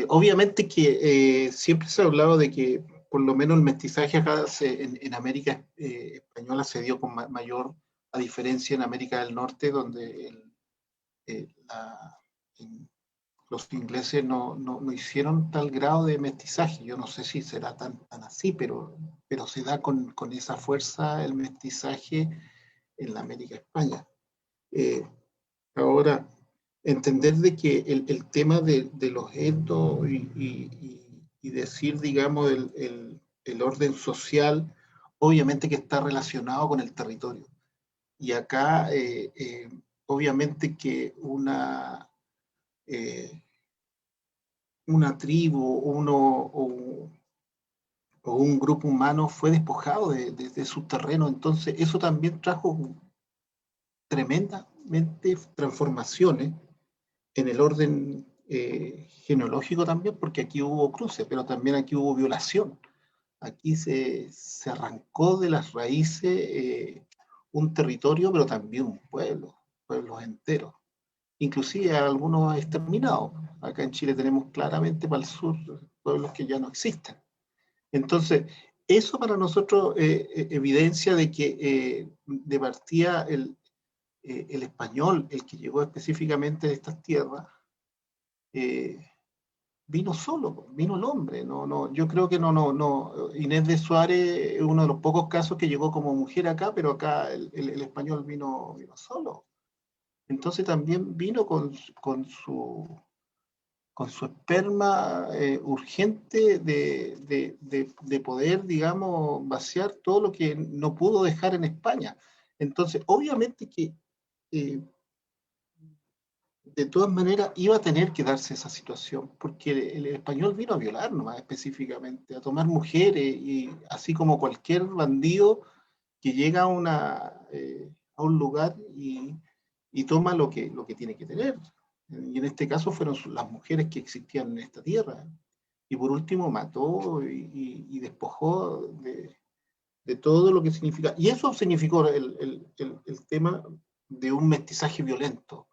Obviamente que siempre se ha hablado de que por lo menos el mestizaje acá en América española se dio con mayor, a diferencia en América del Norte, donde los ingleses no hicieron tal grado de mestizaje. Yo no sé si será tan así, pero se da con esa fuerza el mestizaje en la América España. Ahora, entender de que el tema de los etos y decir, digamos, el orden social, obviamente que está relacionado con el territorio. Y acá, obviamente que una tribu o un grupo humano fue despojado de su terreno, entonces eso también trajo tremendamente transformaciones en el orden genealógico también, porque aquí hubo cruce, pero también aquí hubo violación. Aquí se arrancó de las raíces un territorio, pero también un pueblo, pueblos enteros, inclusive algunos exterminados. Acá en Chile tenemos claramente para el sur pueblos que ya no existen. Entonces, eso para nosotros evidencia de que de partida el español, el que llegó específicamente de estas tierras, eh, vino solo, vino el hombre. Yo creo que Inés de Suárez es uno de los pocos casos que llegó como mujer acá, pero acá el español vino solo. Entonces también vino con su esperma urgente de poder, digamos, vaciar todo lo que no pudo dejar en España. Entonces, obviamente que de todas maneras iba a tener que darse esa situación, porque el español vino a violar nomás específicamente, a tomar mujeres, y así como cualquier bandido que llega a un lugar y toma lo que tiene que tener. Y en este caso fueron las mujeres que existían en esta tierra. Y por último mató y despojó de todo lo que significa. Y eso significó el tema de un mestizaje violento,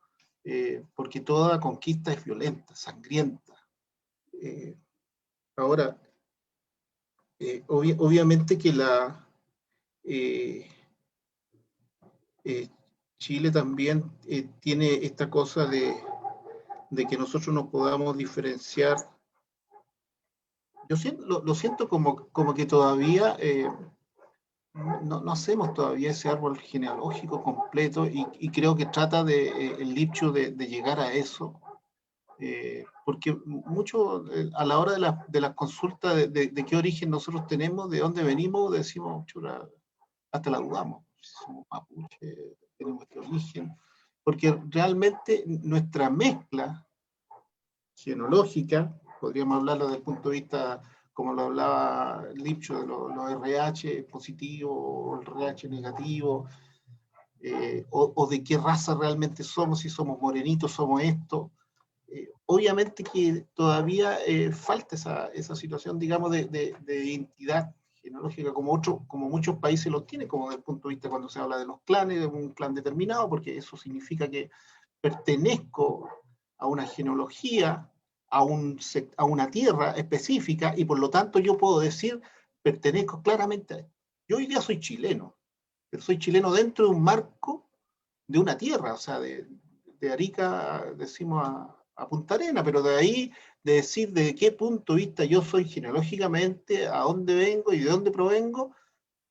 porque toda conquista es violenta, sangrienta. Eh, Ahora, obviamente que eh, eh, Chile también tiene esta cosa de que nosotros nos podamos diferenciar. Yo lo siento como que todavía no hacemos todavía ese árbol genealógico completo y creo que trata el Lipschutz de llegar a eso. Porque mucho a la hora de las consultas de qué origen nosotros tenemos, de dónde venimos, decimos, chura, hasta la dudamos. Si somos mapuche, tenemos este origen. Porque realmente nuestra mezcla genológica, podríamos hablarlo desde el punto de vista, como lo hablaba Lipschutz, de los RH positivos, el RH negativo, o de qué raza realmente somos, si somos morenitos, somos esto. Obviamente que todavía falta esa situación, digamos, de identidad genealógica como muchos países lo tienen, como desde el punto de vista cuando se habla de los clanes, de un clan determinado, porque eso significa que pertenezco a una genealogía, a una tierra específica, y por lo tanto yo puedo decir, pertenezco claramente a esto. Yo hoy día soy chileno, pero soy chileno dentro de un marco de una tierra, o sea, de Arica, decimos a Punta Arenas, pero de ahí, de decir de qué punto de vista yo soy genealógicamente, a dónde vengo y de dónde provengo,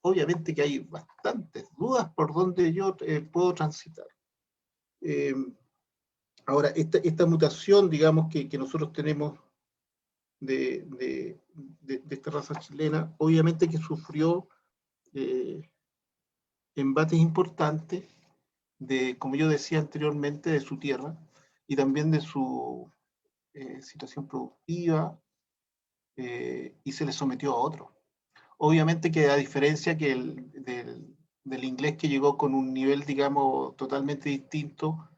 obviamente que hay bastantes dudas por donde yo puedo transitar. Ahora, esta mutación, digamos, que nosotros tenemos de esta raza chilena, obviamente que sufrió embates importantes, como yo decía anteriormente, de su tierra y también de su situación productiva, y se le sometió a otro. Obviamente que a diferencia que del inglés, que llegó con un nivel, digamos, totalmente distinto,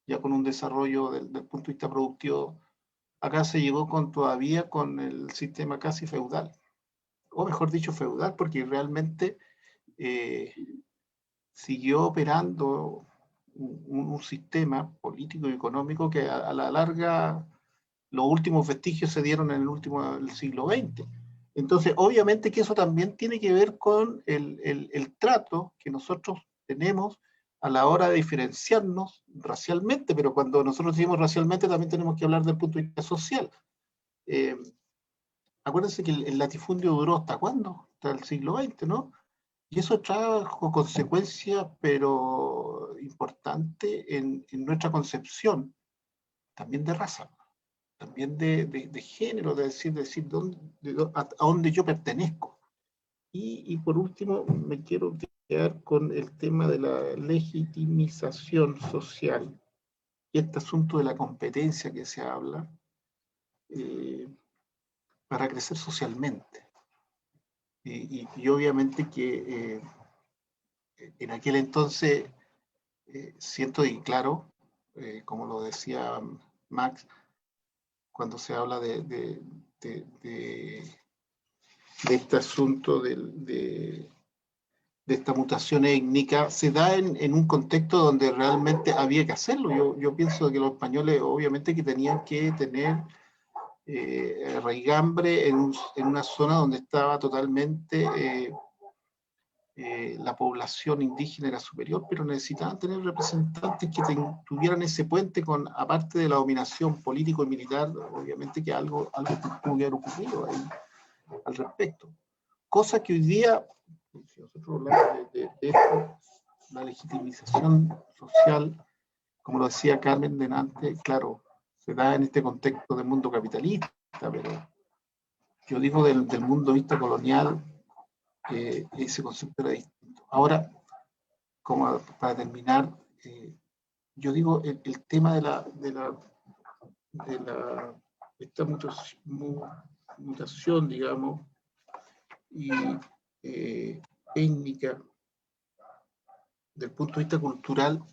ya con un desarrollo del punto de vista productivo, acá se llegó todavía con el sistema casi feudal, o mejor dicho feudal, porque realmente siguió operando un sistema político y económico que a la larga los últimos vestigios se dieron en el siglo XX. Entonces, obviamente que eso también tiene que ver con el trato que nosotros tenemos a la hora de diferenciarnos racialmente, pero cuando nosotros decimos racialmente también tenemos que hablar del punto de vista social. Acuérdense que el latifundio duró ¿hasta cuándo? Hasta el siglo XX, ¿no? Y eso trajo consecuencias, pero importantes en nuestra concepción, también de raza, también de género, de decir a dónde yo pertenezco. Y por último, me quiero quedar con el tema de la legitimización social y este asunto de la competencia que se habla para crecer socialmente. Y obviamente que en aquel entonces, siento y claro, como lo decía Max, cuando se habla de este asunto de esta mutación étnica, se da en un contexto donde realmente había que hacerlo. Yo pienso que los españoles obviamente que tenían que tener raigambre en una zona donde estaba totalmente la población indígena era superior, pero necesitaban tener representantes que tuvieran ese puente con, aparte de la dominación político y militar, obviamente que algo tuvo que haber ocurrido ahí al respecto. Cosa que hoy día, si nosotros hablamos de esto, la legitimización social, como lo decía Carmen delante, claro, se da en este contexto del mundo capitalista, pero yo digo del mundo vista colonial, ese concepto era distinto. Ahora, como para terminar, yo digo el tema de esta mutación, digamos, y étnica, del punto de vista cultural,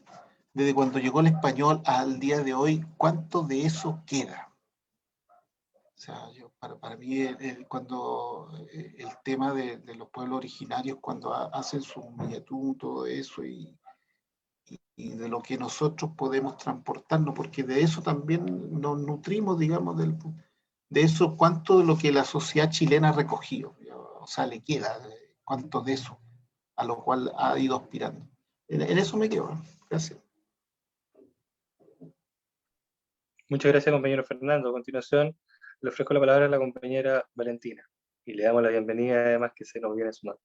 desde cuando llegó el español al día de hoy, ¿cuánto de eso queda? O sea, para mí, cuando el tema de los pueblos originarios, cuando hacen su miniatú, todo eso, y de lo que nosotros podemos transportarnos, porque de eso también nos nutrimos, digamos, de eso, cuánto de lo que la sociedad chilena ha recogido, o sea, le queda, cuánto de eso, a lo cual ha ido aspirando. En eso me quedo. Gracias. Muchas gracias, compañero Fernando. A continuación, le ofrezco la palabra a la compañera Valentina y le damos la bienvenida, además, que se nos viene sumando.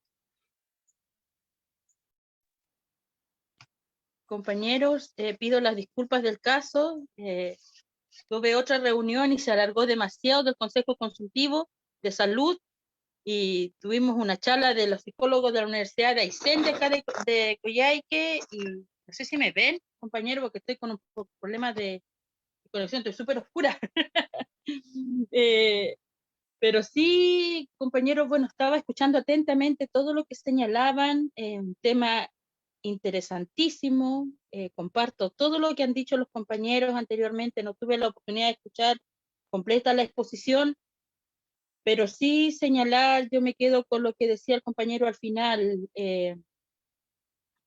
Compañeros, pido las disculpas del caso. Tuve otra reunión y se alargó demasiado del Consejo Consultivo de Salud y tuvimos una charla de los psicólogos de la Universidad de Aysén de acá de Coyhaique, y no sé si me ven, compañero, porque estoy con un problema de conexión, estoy súper oscura. Pero sí, compañeros, bueno, estaba escuchando atentamente todo lo que señalaban, un tema interesantísimo, comparto todo lo que han dicho los compañeros anteriormente, no tuve la oportunidad de escuchar completa la exposición, pero sí señalar, yo me quedo con lo que decía el compañero al final,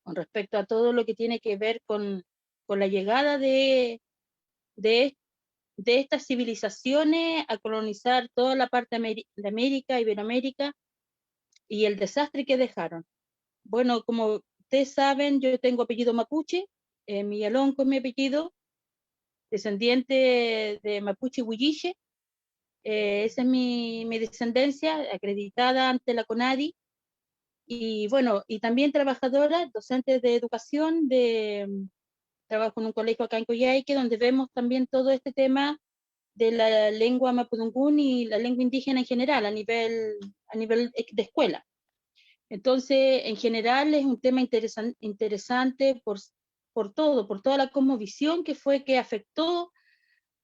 con respecto a todo lo que tiene que ver con la llegada de estas civilizaciones a colonizar toda la parte de América, Iberoamérica, y el desastre que dejaron. Bueno, como ustedes saben, yo tengo apellido mapuche, Millalón con mi apellido, descendiente de Mapuche Huilliche. Esa es mi descendencia, acreditada ante la CONADI. Y bueno, y también trabajadora, docente de educación, trabajo en un colegio acá en Coyhaique, donde vemos también todo este tema de la lengua mapudungún y la lengua indígena en general, a nivel de escuela. Entonces, en general es un tema interesante por todo, por toda la cosmovisión que fue que afectó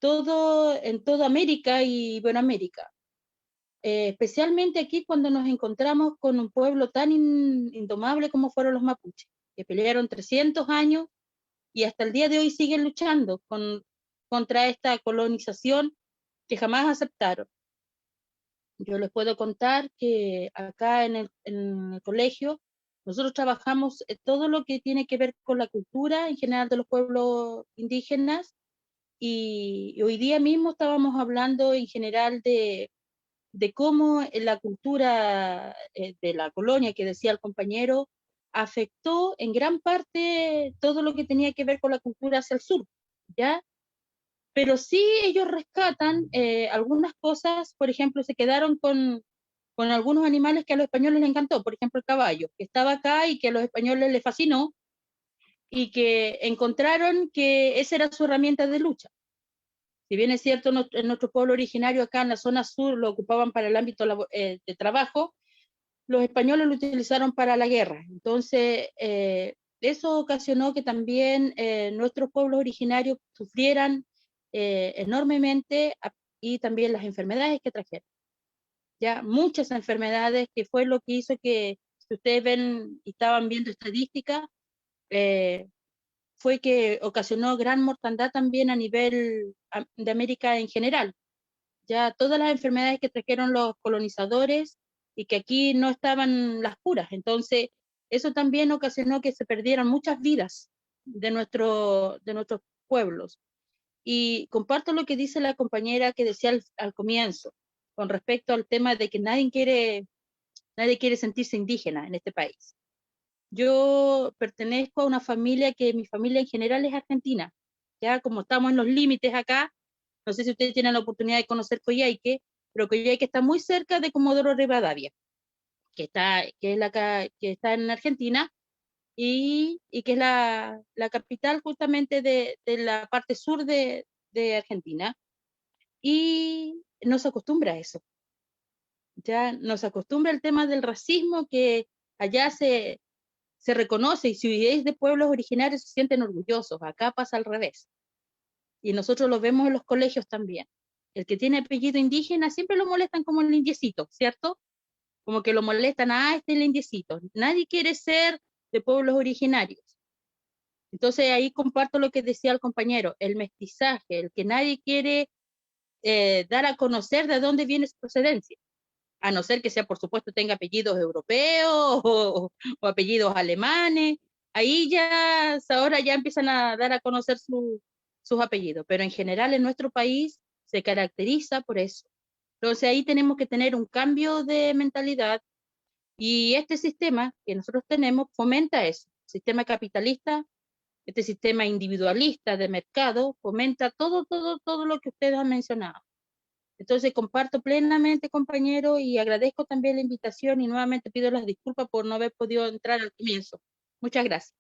todo en toda América y Buenamérica. Especialmente aquí cuando nos encontramos con un pueblo tan indomable como fueron los mapuches, que pelearon 300 años y hasta el día de hoy siguen luchando contra esta colonización que jamás aceptaron. Yo les puedo contar que acá en el colegio nosotros trabajamos todo lo que tiene que ver con la cultura en general de los pueblos indígenas, y hoy día mismo estábamos hablando en general de cómo la cultura de la colonia, que decía el compañero, afectó en gran parte todo lo que tenía que ver con la cultura hacia el sur, ¿ya? Pero sí ellos rescatan algunas cosas. Por ejemplo, se quedaron con algunos animales que a los españoles les encantó, por ejemplo el caballo, que estaba acá y que a los españoles les fascinó, y que encontraron que esa era su herramienta de lucha. Si bien es cierto, en nuestro pueblo originario acá en la zona sur lo ocupaban para el ámbito de trabajo, los españoles lo utilizaron para la guerra. Entonces, eso ocasionó que también nuestros pueblos originarios sufrieran enormemente, y también las enfermedades que trajeron. Ya muchas enfermedades, que fue lo que hizo que, si ustedes ven y estaban viendo estadísticas, fue que ocasionó gran mortandad también a nivel de América en general. Ya todas las enfermedades que trajeron los colonizadores y que aquí no estaban las curas. Entonces, eso también ocasionó que se perdieran muchas vidas de nuestros pueblos. Y comparto lo que dice la compañera que decía al comienzo, con respecto al tema de que nadie quiere sentirse indígena en este país. Yo pertenezco a una familia que mi familia en general es argentina. Ya como estamos en los límites acá, no sé si ustedes tienen la oportunidad de conocer Coyhaique, pero Coyhaique está muy cerca de Comodoro Rivadavia, que está en Argentina, y que es la capital justamente de la parte sur de Argentina. Y nos acostumbra a eso. Ya nos acostumbra el tema del racismo, que allá se reconoce, y si es de pueblos originarios se sienten orgullosos. Acá pasa al revés. Y nosotros lo vemos en los colegios también. El que tiene apellido indígena siempre lo molestan como el indiecito, ¿cierto? Como que lo molestan, este es el indiecito. Nadie quiere ser de pueblos originarios. Entonces ahí comparto lo que decía el compañero, el mestizaje, el que nadie quiere dar a conocer de dónde viene su procedencia, a no ser que sea, por supuesto, tenga apellidos europeos o apellidos alemanes. Ahí ya, ahora ya empiezan a dar a conocer sus apellidos, pero en general en nuestro país se caracteriza por eso. Entonces ahí tenemos que tener un cambio de mentalidad, y este sistema que nosotros tenemos fomenta eso. Sistema capitalista, este sistema individualista de mercado, fomenta todo lo que ustedes han mencionado. Entonces comparto plenamente, compañero, y agradezco también la invitación, y nuevamente pido las disculpas por no haber podido entrar al comienzo. Muchas gracias.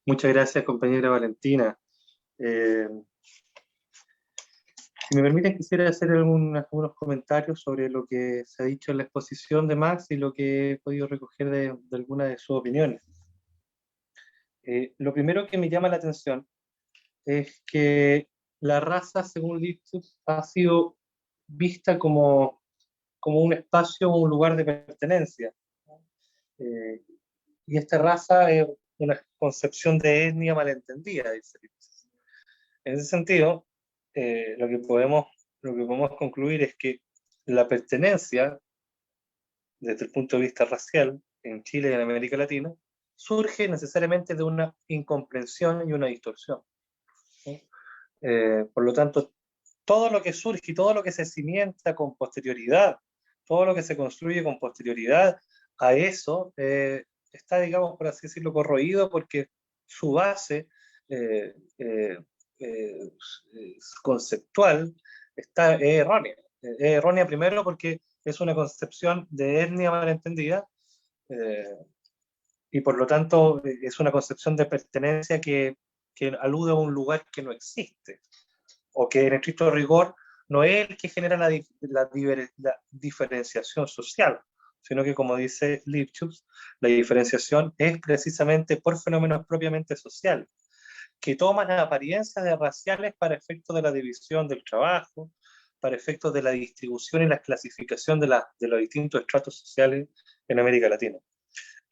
Muchas gracias, compañera Valentina. Si me permiten, quisiera hacer algunos comentarios sobre lo que se ha dicho en la exposición de Max y lo que he podido recoger de algunas de sus opiniones. Lo primero que me llama la atención es que la raza, según Lipschitz, ha sido vista como un espacio o un lugar de pertenencia. Y esta raza es una concepción de etnia malentendida, dice Lipschitz. En ese sentido, lo que podemos concluir es que la pertenencia, desde el punto de vista racial, en Chile y en América Latina, surge necesariamente de una incomprensión y una distorsión. Por lo tanto, todo lo que surge y todo lo que se cimienta con posterioridad, todo lo que se construye con posterioridad a eso, está, digamos, por así decirlo, corroído, porque su base, conceptual es errónea. Es errónea primero porque es una concepción de etnia malentendida, y por lo tanto es una concepción de pertenencia que alude a un lugar que no existe, o que en estricto rigor no es el que genera la diferenciación social, sino que, como dice Lipschutz, la diferenciación es precisamente por fenómenos propiamente sociales, que toman apariencias de raciales para efectos de la división del trabajo, para efectos de la distribución y la clasificación de los distintos estratos sociales en América Latina.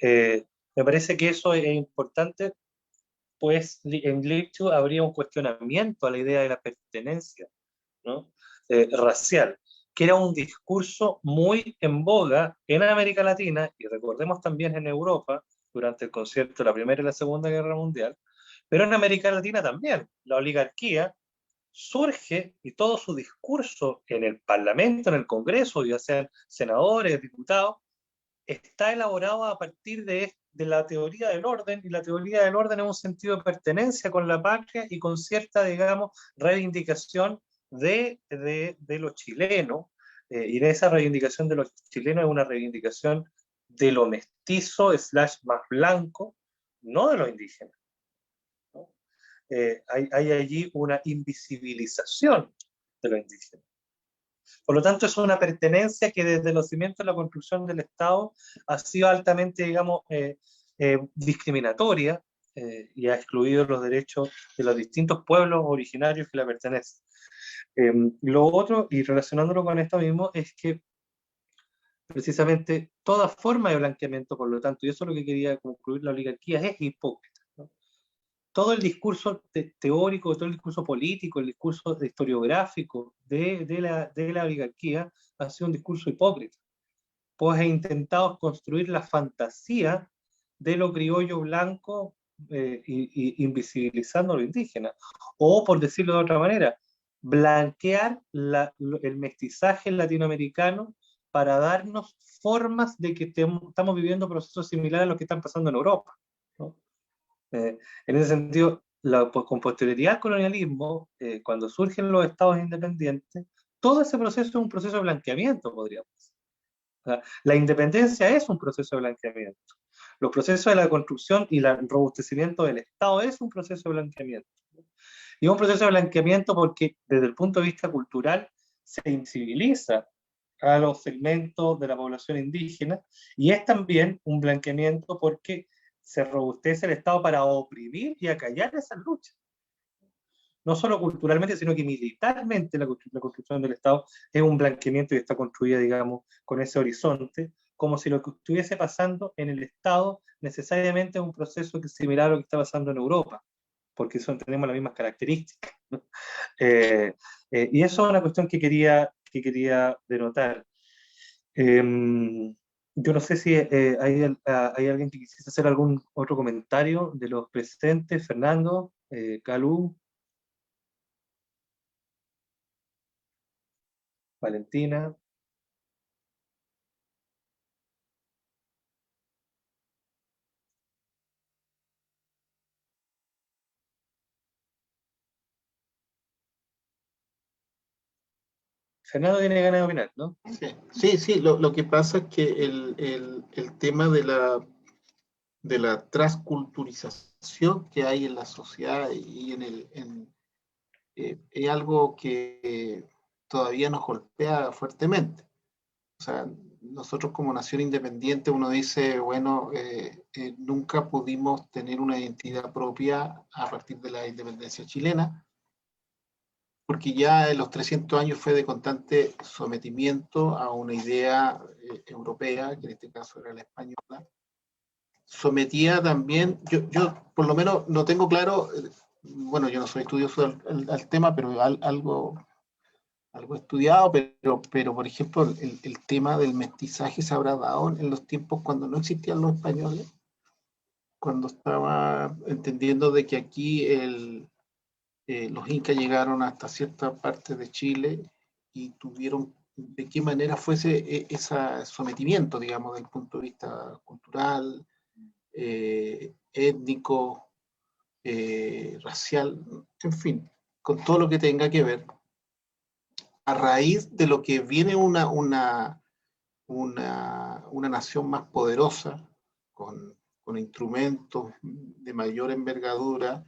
Me parece que eso es importante, pues en Lipschutz habría un cuestionamiento a la idea de la pertenencia, ¿no? Racial, que era un discurso muy en boga en América Latina, y recordemos también en Europa, durante el concierto de la Primera y la Segunda Guerra Mundial, pero en América Latina también. La oligarquía surge y todo su discurso en el Parlamento, en el Congreso, ya sean senadores, diputados, está elaborado a partir de la teoría del orden, y la teoría del orden es un sentido de pertenencia con la patria y con cierta, digamos, reivindicación de los chilenos, y de esa reivindicación de los chilenos es una reivindicación de lo mestizo / más blanco, no de los indígenas, ¿no? Hay allí una invisibilización de los indígenas. Por lo tanto, es una pertenencia que desde los cimientos de la construcción del Estado ha sido altamente, digamos, discriminatoria, y ha excluido los derechos de los distintos pueblos originarios que la pertenecen. Lo otro, y relacionándolo con esto mismo, es que precisamente toda forma de blanqueamiento, por lo tanto, y eso es lo que quería concluir, la oligarquía es hipócrita, ¿no? Todo el discurso teórico, todo el discurso político, el discurso historiográfico de la oligarquía ha sido un discurso hipócrita, pues ha intentado construir la fantasía de lo criollo blanco, invisibilizando a lo indígena, o por decirlo de otra manera, blanquear el mestizaje latinoamericano para darnos formas de que estamos viviendo procesos similares a los que están pasando en Europa, ¿no? En ese sentido, con posterioridad al colonialismo, cuando surgen los estados independientes, todo ese proceso es un proceso de blanqueamiento, podríamos decir. O sea, la independencia es un proceso de blanqueamiento. Los procesos de la construcción y el robustecimiento del Estado es un proceso de blanqueamiento. Y es un proceso de blanqueamiento porque desde el punto de vista cultural se invisibiliza a los segmentos de la población indígena, y es también un blanqueamiento porque se robustece el Estado para oprimir y acallar esas luchas. No solo culturalmente, sino que militarmente la construcción del Estado es un blanqueamiento y está construida, digamos, con ese horizonte, como si lo que estuviese pasando en el Estado necesariamente es un proceso que es similar a lo que está pasando en Europa, porque tenemos las mismas características, ¿no? Y eso es una cuestión que quería denotar. Yo no sé si hay alguien que quisiese hacer algún otro comentario de los presentes. Fernando, Calú, Valentina. Fernando tiene ganas de opinar, ¿no? Sí, lo que pasa es que el tema de la transculturización que hay en la sociedad y es algo que todavía nos golpea fuertemente. O sea, nosotros como nación independiente, uno dice, bueno, nunca pudimos tener una identidad propia a partir de la independencia chilena, porque ya en los 300 años fue de constante sometimiento a una idea europea, que en este caso era la española. Sometía también, yo por lo menos no tengo claro, bueno, yo no soy estudioso al tema, pero algo estudiado, pero por ejemplo, el tema del mestizaje se habrá dado en los tiempos cuando no existían los españoles, cuando estaba entendiendo de que aquí los incas llegaron hasta cierta parte de Chile y tuvieron, de qué manera fuese ese sometimiento, digamos, desde el punto de vista cultural, étnico, racial, en fin, con todo lo que tenga que ver, a raíz de lo que viene una nación más poderosa, con instrumentos de mayor envergadura,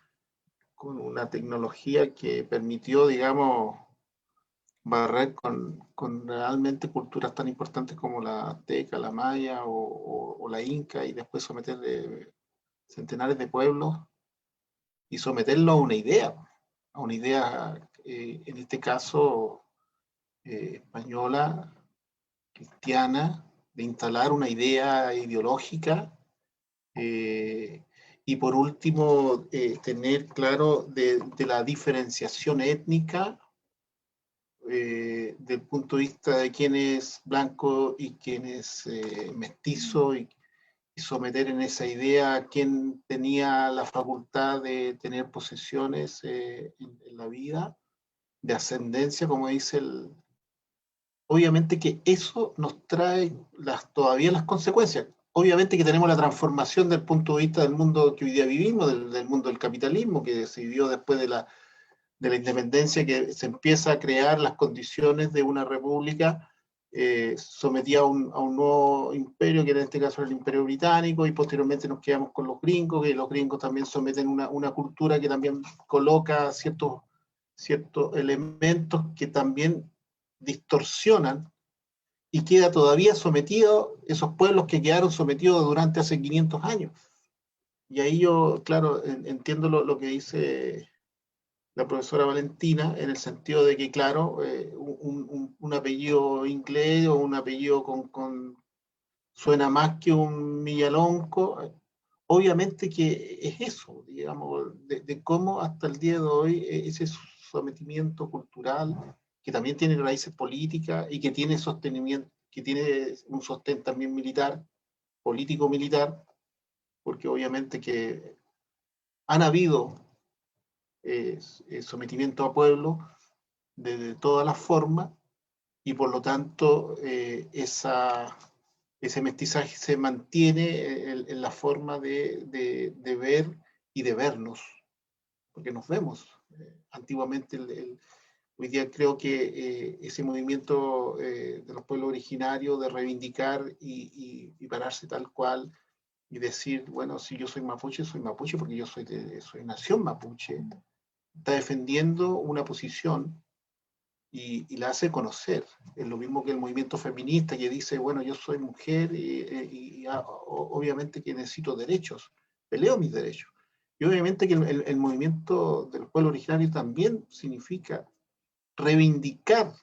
con una tecnología que permitió, digamos, barrer con realmente culturas tan importantes como la azteca, la maya o la inca, y después someter centenares de pueblos y someterlo a una idea en este caso española, cristiana, de instalar una idea ideológica, y por último tener claro de la diferenciación étnica, del punto de vista de quién es blanco y quién es mestizo, y someter en esa idea a quién tenía la facultad de tener posesiones en la vida, de ascendencia, como dice el... Obviamente que eso nos trae todavía las consecuencias. Obviamente que tenemos la transformación del punto de vista del mundo que hoy día vivimos, del mundo del capitalismo, que se vivió después de la independencia, que se empieza a crear las condiciones de una república sometida a un nuevo imperio, que en este caso era el Imperio Británico, y posteriormente nos quedamos con los gringos, que los gringos también someten una cultura que también coloca ciertos elementos que también distorsionan, y queda todavía sometido esos pueblos que quedaron sometidos durante hace 500 años. Y ahí yo, claro, entiendo lo que dice la profesora Valentina, en el sentido de que, claro, un apellido inglés o un apellido suena más que un Millalonco. Obviamente que es eso, digamos, de cómo hasta el día de hoy ese sometimiento cultural, que también tiene raíces políticas y que tiene sostenimiento, que tiene un sostén también militar, político-militar, porque obviamente que han habido sometimiento a pueblo de todas las formas, y por lo tanto ese mestizaje se mantiene en la forma de ver y de vernos, porque nos vemos. Antiguamente, hoy día creo que ese movimiento de los pueblos originarios de reivindicar y pararse tal cual y decir, bueno, si yo soy mapuche porque yo soy nación mapuche, está defendiendo una posición y la hace conocer. Es lo mismo que el movimiento feminista, que dice, bueno, yo soy mujer y obviamente que necesito derechos, peleo mis derechos. Y obviamente que el movimiento del pueblo originario también significa reivindicar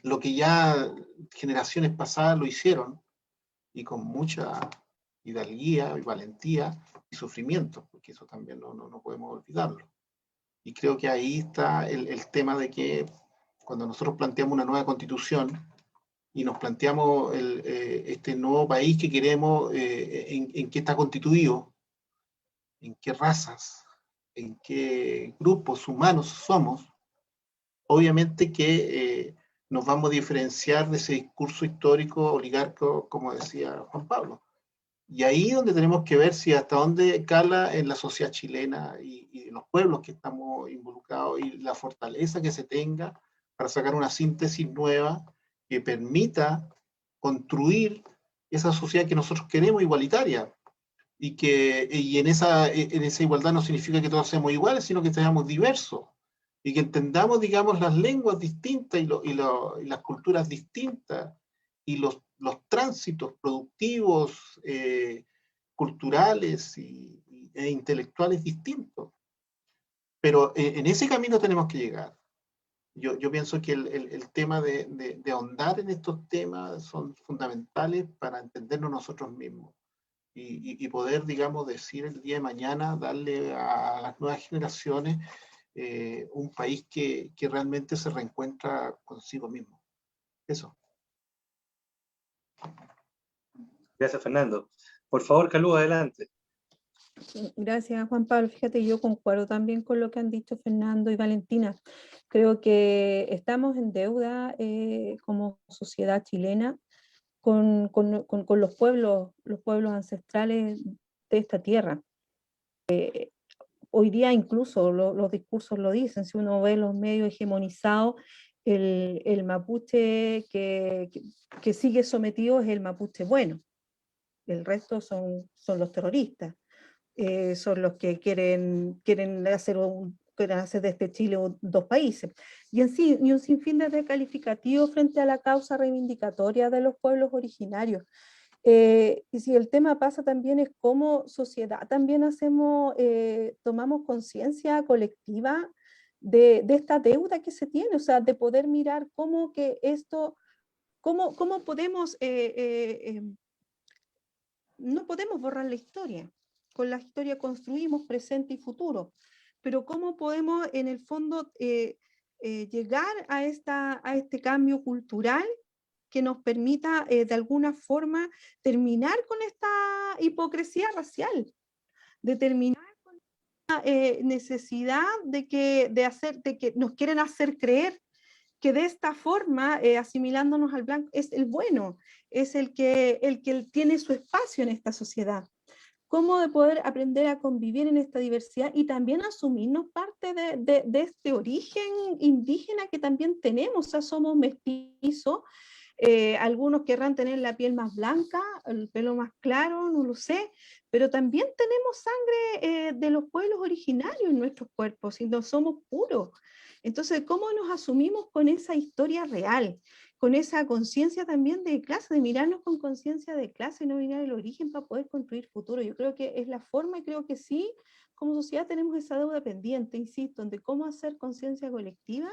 lo que ya generaciones pasadas lo hicieron, y con mucha hidalguía y valentía y sufrimiento, porque eso también no podemos olvidarlo. Y creo que ahí está el tema de que cuando nosotros planteamos una nueva constitución y nos planteamos este nuevo país que queremos, en qué está constituido, en qué razas, en qué grupos humanos somos, obviamente que nos vamos a diferenciar de ese discurso histórico oligárquico, como decía Juan Pablo. Y ahí es donde tenemos que ver si hasta dónde cala en la sociedad chilena y los pueblos que estamos involucrados, y la fortaleza que se tenga para sacar una síntesis nueva que permita construir esa sociedad que nosotros queremos, igualitaria. Y en esa igualdad no significa que todos seamos iguales, sino que seamos diversos. Y que entendamos, digamos, las lenguas distintas y las culturas distintas, y los tránsitos productivos, culturales e intelectuales distintos. Pero en ese camino tenemos que llegar. Yo pienso que el tema de ahondar en estos temas son fundamentales para entendernos nosotros mismos. Y poder, digamos, decir el día de mañana, darle a las nuevas generaciones un país que realmente se reencuentra consigo mismo. Eso. Gracias, Fernando. Por favor, Calú, adelante. Gracias, Juan Pablo. Fíjate, yo concuerdo también con lo que han dicho Fernando y Valentina. Creo que estamos en deuda como sociedad chilena con los pueblos ancestrales de esta tierra. hoy día incluso los discursos lo dicen, si uno ve los medios hegemonizados, el mapuche que sigue sometido es el mapuche bueno, el resto son los terroristas, son los que quieren hacer de este Chile dos países. Y un sinfín de descalificativos frente a la causa reivindicatoria de los pueblos originarios. Y si el tema pasa también es cómo sociedad también tomamos conciencia colectiva de esta deuda que se tiene, o sea, de poder mirar cómo que esto, cómo podemos, no podemos borrar la historia, con la historia construimos presente y futuro, pero cómo podemos en el fondo llegar a este cambio cultural que nos permita de alguna forma terminar con esta hipocresía racial, de terminar con la necesidad de que nos quieren hacer creer que de esta forma, asimilándonos al blanco, es el bueno, es el que tiene su espacio en esta sociedad. Cómo de poder aprender a convivir en esta diversidad y también asumirnos parte de este origen indígena que también tenemos, o sea, somos mestizos. Algunos querrán tener la piel más blanca, el pelo más claro, no lo sé, pero también tenemos sangre de los pueblos originarios en nuestros cuerpos y no somos puros. Entonces, ¿cómo nos asumimos con esa historia real? Con esa conciencia también de clase, de mirarnos con conciencia de clase, no mirar el origen para poder construir futuro. Yo creo que es la forma y creo que sí, como sociedad tenemos esa deuda pendiente, insisto, de cómo hacer conciencia colectiva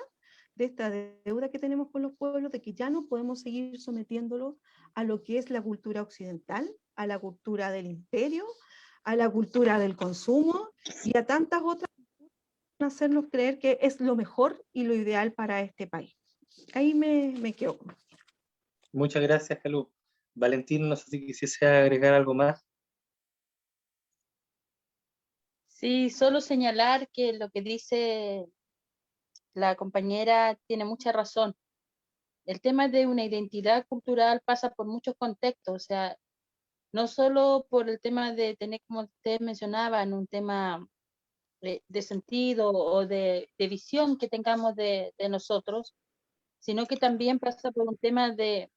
de esta deuda que tenemos con los pueblos, de que ya no podemos seguir sometiéndolo a lo que es la cultura occidental, a la cultura del imperio, a la cultura del consumo y a tantas otras, hacernos creer que es lo mejor y lo ideal para este país. Ahí me quedo. Muchas gracias, Calú. Valentín, no sé si quisiese agregar algo más. Sí, solo señalar que lo que dice la compañera tiene mucha razón. El tema de una identidad cultural pasa por muchos contextos, o sea, no solo por el tema de tener, como ustedes mencionaban, un tema de sentido o de visión que tengamos de nosotros, sino que también pasa por un tema de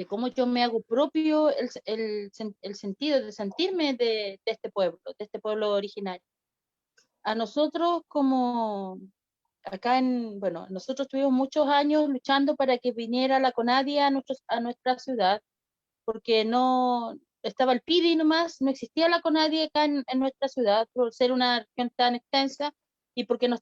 cómo yo me hago propio el sentido de sentirme de este pueblo originario. A nosotros como acá bueno, nosotros tuvimos muchos años luchando para que viniera la CONADI a nuestra ciudad, porque no estaba el PIDI nomás, no existía la CONADI acá en nuestra ciudad, por ser una región tan extensa, y porque no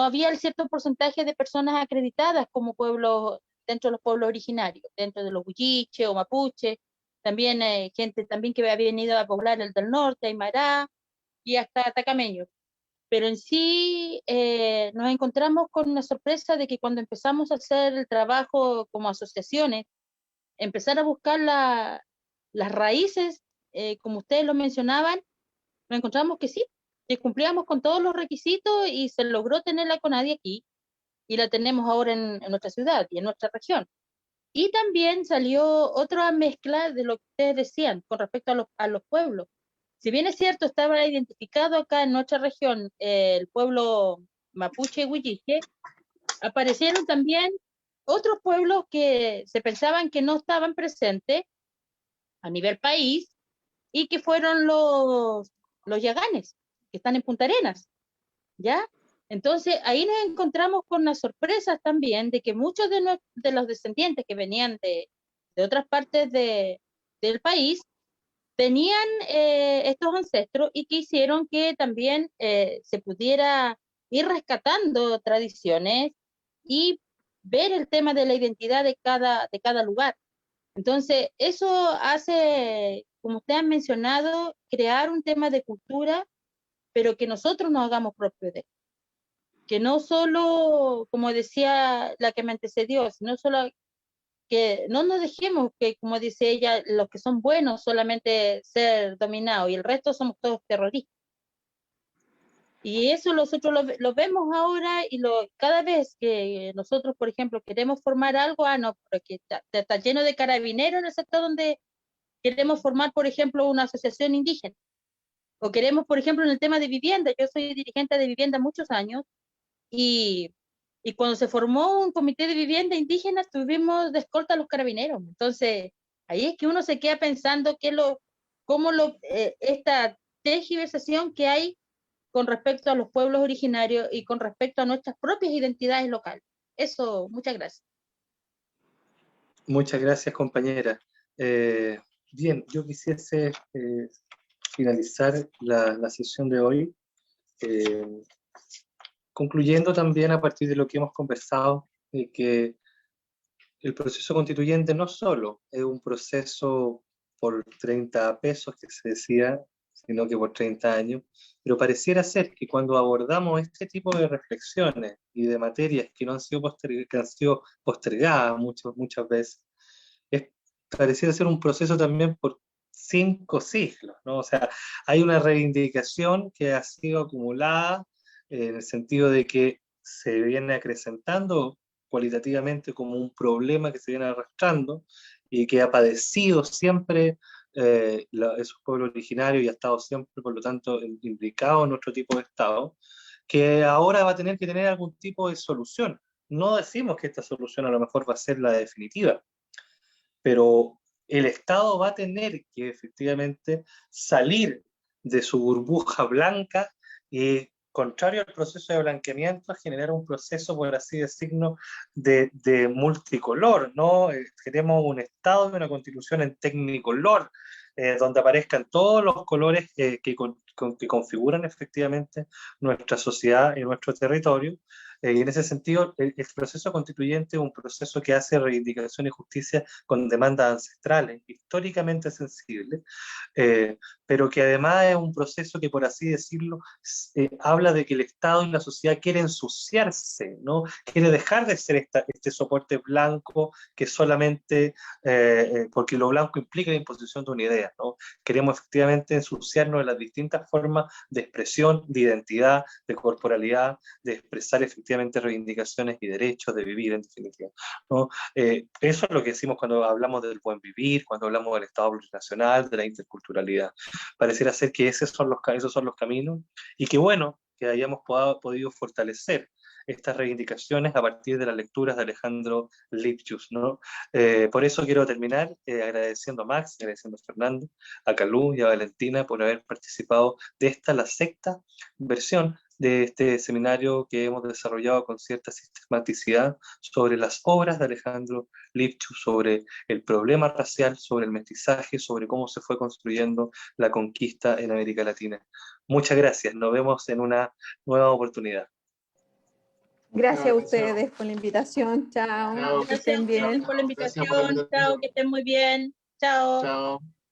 había el cierto porcentaje de personas acreditadas como pueblos, dentro de los pueblos originarios, dentro de los huilliche o mapuche, también gente también que había venido a poblar el del norte, Aymara, y hasta Atacameño. Pero en sí nos encontramos con una sorpresa de que cuando empezamos a hacer el trabajo como asociaciones, empezar a buscar las raíces, como ustedes lo mencionaban, nos encontramos que sí, que cumplíamos con todos los requisitos y se logró tener la CONADI aquí y la tenemos ahora en nuestra ciudad y en nuestra región. Y también salió otra mezcla de lo que ustedes decían con respecto a los pueblos. Si bien es cierto, estaba identificado acá en nuestra región el pueblo mapuche y huilliche, aparecieron también otros pueblos que se pensaban que no estaban presentes a nivel país y que fueron los yaganes, que están en Punta Arenas, ¿ya? Entonces ahí nos encontramos con unas sorpresas también de que muchos de los descendientes que venían de otras partes del país tenían estos ancestros y que hicieron que también se pudiera ir rescatando tradiciones y ver el tema de la identidad de cada lugar. Entonces, eso hace, como ustedes han mencionado, crear un tema de cultura, pero que nosotros nos hagamos propios de él. Que no solo, como decía la que me antecedió, sino solo que no nos dejemos que, como dice ella, los que son buenos solamente ser dominados y el resto somos todos terroristas. Y eso nosotros lo vemos ahora y cada vez que nosotros, por ejemplo, queremos formar algo, no, porque está lleno de carabineros en el sector donde queremos formar, por ejemplo, una asociación indígena. O queremos, por ejemplo, en el tema de vivienda, yo soy dirigente de vivienda muchos años, y cuando se formó un comité de vivienda indígena, tuvimos de escolta a los carabineros. Entonces, ahí es que uno se queda pensando esta tergiversación que hay con respecto a los pueblos originarios y con respecto a nuestras propias identidades locales. Eso, muchas gracias. Muchas gracias, compañera. Bien, yo quisiese finalizar la sesión de hoy, concluyendo también a partir de lo que hemos conversado, que el proceso constituyente no solo es un proceso por 30 pesos, que se decía, sino que por 30 años, pero pareciera ser que cuando abordamos este tipo de reflexiones y de materias que no han sido, que han sido postergadas muchas veces, pareciera ser un proceso también por 5 siglos, ¿no? O sea, hay una reivindicación que ha sido acumulada en el sentido de que se viene acrecentando cualitativamente como un problema que se viene arrastrando y que ha padecido siempre esos pueblos originarios y ha estado siempre, por lo tanto, implicado en otro tipo de Estado, que ahora va a tener que tener algún tipo de solución. No decimos que esta solución a lo mejor va a ser la definitiva, pero el Estado va a tener que efectivamente salir de su burbuja blanca y, contrario al proceso de blanqueamiento, generar un proceso, por así decirlo, de multicolor, ¿no? Queremos un Estado y una Constitución en tecnicolor, donde aparezcan todos los colores que configuran efectivamente nuestra sociedad y nuestro territorio. Y en ese sentido, el proceso constituyente es un proceso que hace reivindicación y justicia con demandas ancestrales, históricamente sensibles, pero que además es un proceso que, por así decirlo, habla de que el Estado y la sociedad quieren ensuciarse, ¿no? Quiere dejar de ser este soporte blanco que solamente, porque lo blanco implica la imposición de una idea, ¿no? Queremos efectivamente ensuciarnos de las distintas formas de expresión, de identidad, de corporalidad, de expresar efectivamente reivindicaciones y derechos de vivir en definitiva, ¿no? Eso es lo que decimos cuando hablamos del buen vivir, cuando hablamos del Estado plurinacional, de la interculturalidad. Pareciera ser que esos son los caminos, y que bueno, que hayamos podido fortalecer estas reivindicaciones a partir de las lecturas de Alejandro Lipschutz, ¿no? Por eso quiero terminar agradeciendo a Max, agradeciendo a Fernando, a Calú y a Valentina por haber participado de esta, la sexta versión de este seminario que hemos desarrollado con cierta sistematicidad sobre las obras de Alejandro Lipschutz, sobre el problema racial, sobre el mestizaje, sobre cómo se fue construyendo la conquista en América Latina. Muchas gracias, nos vemos en una nueva oportunidad. Gracias a ustedes por la invitación. Chao. Chao. Que estén bien. Gracias por la invitación. Gracias por la invitación. Chao, que estén muy bien. Chao. Chao.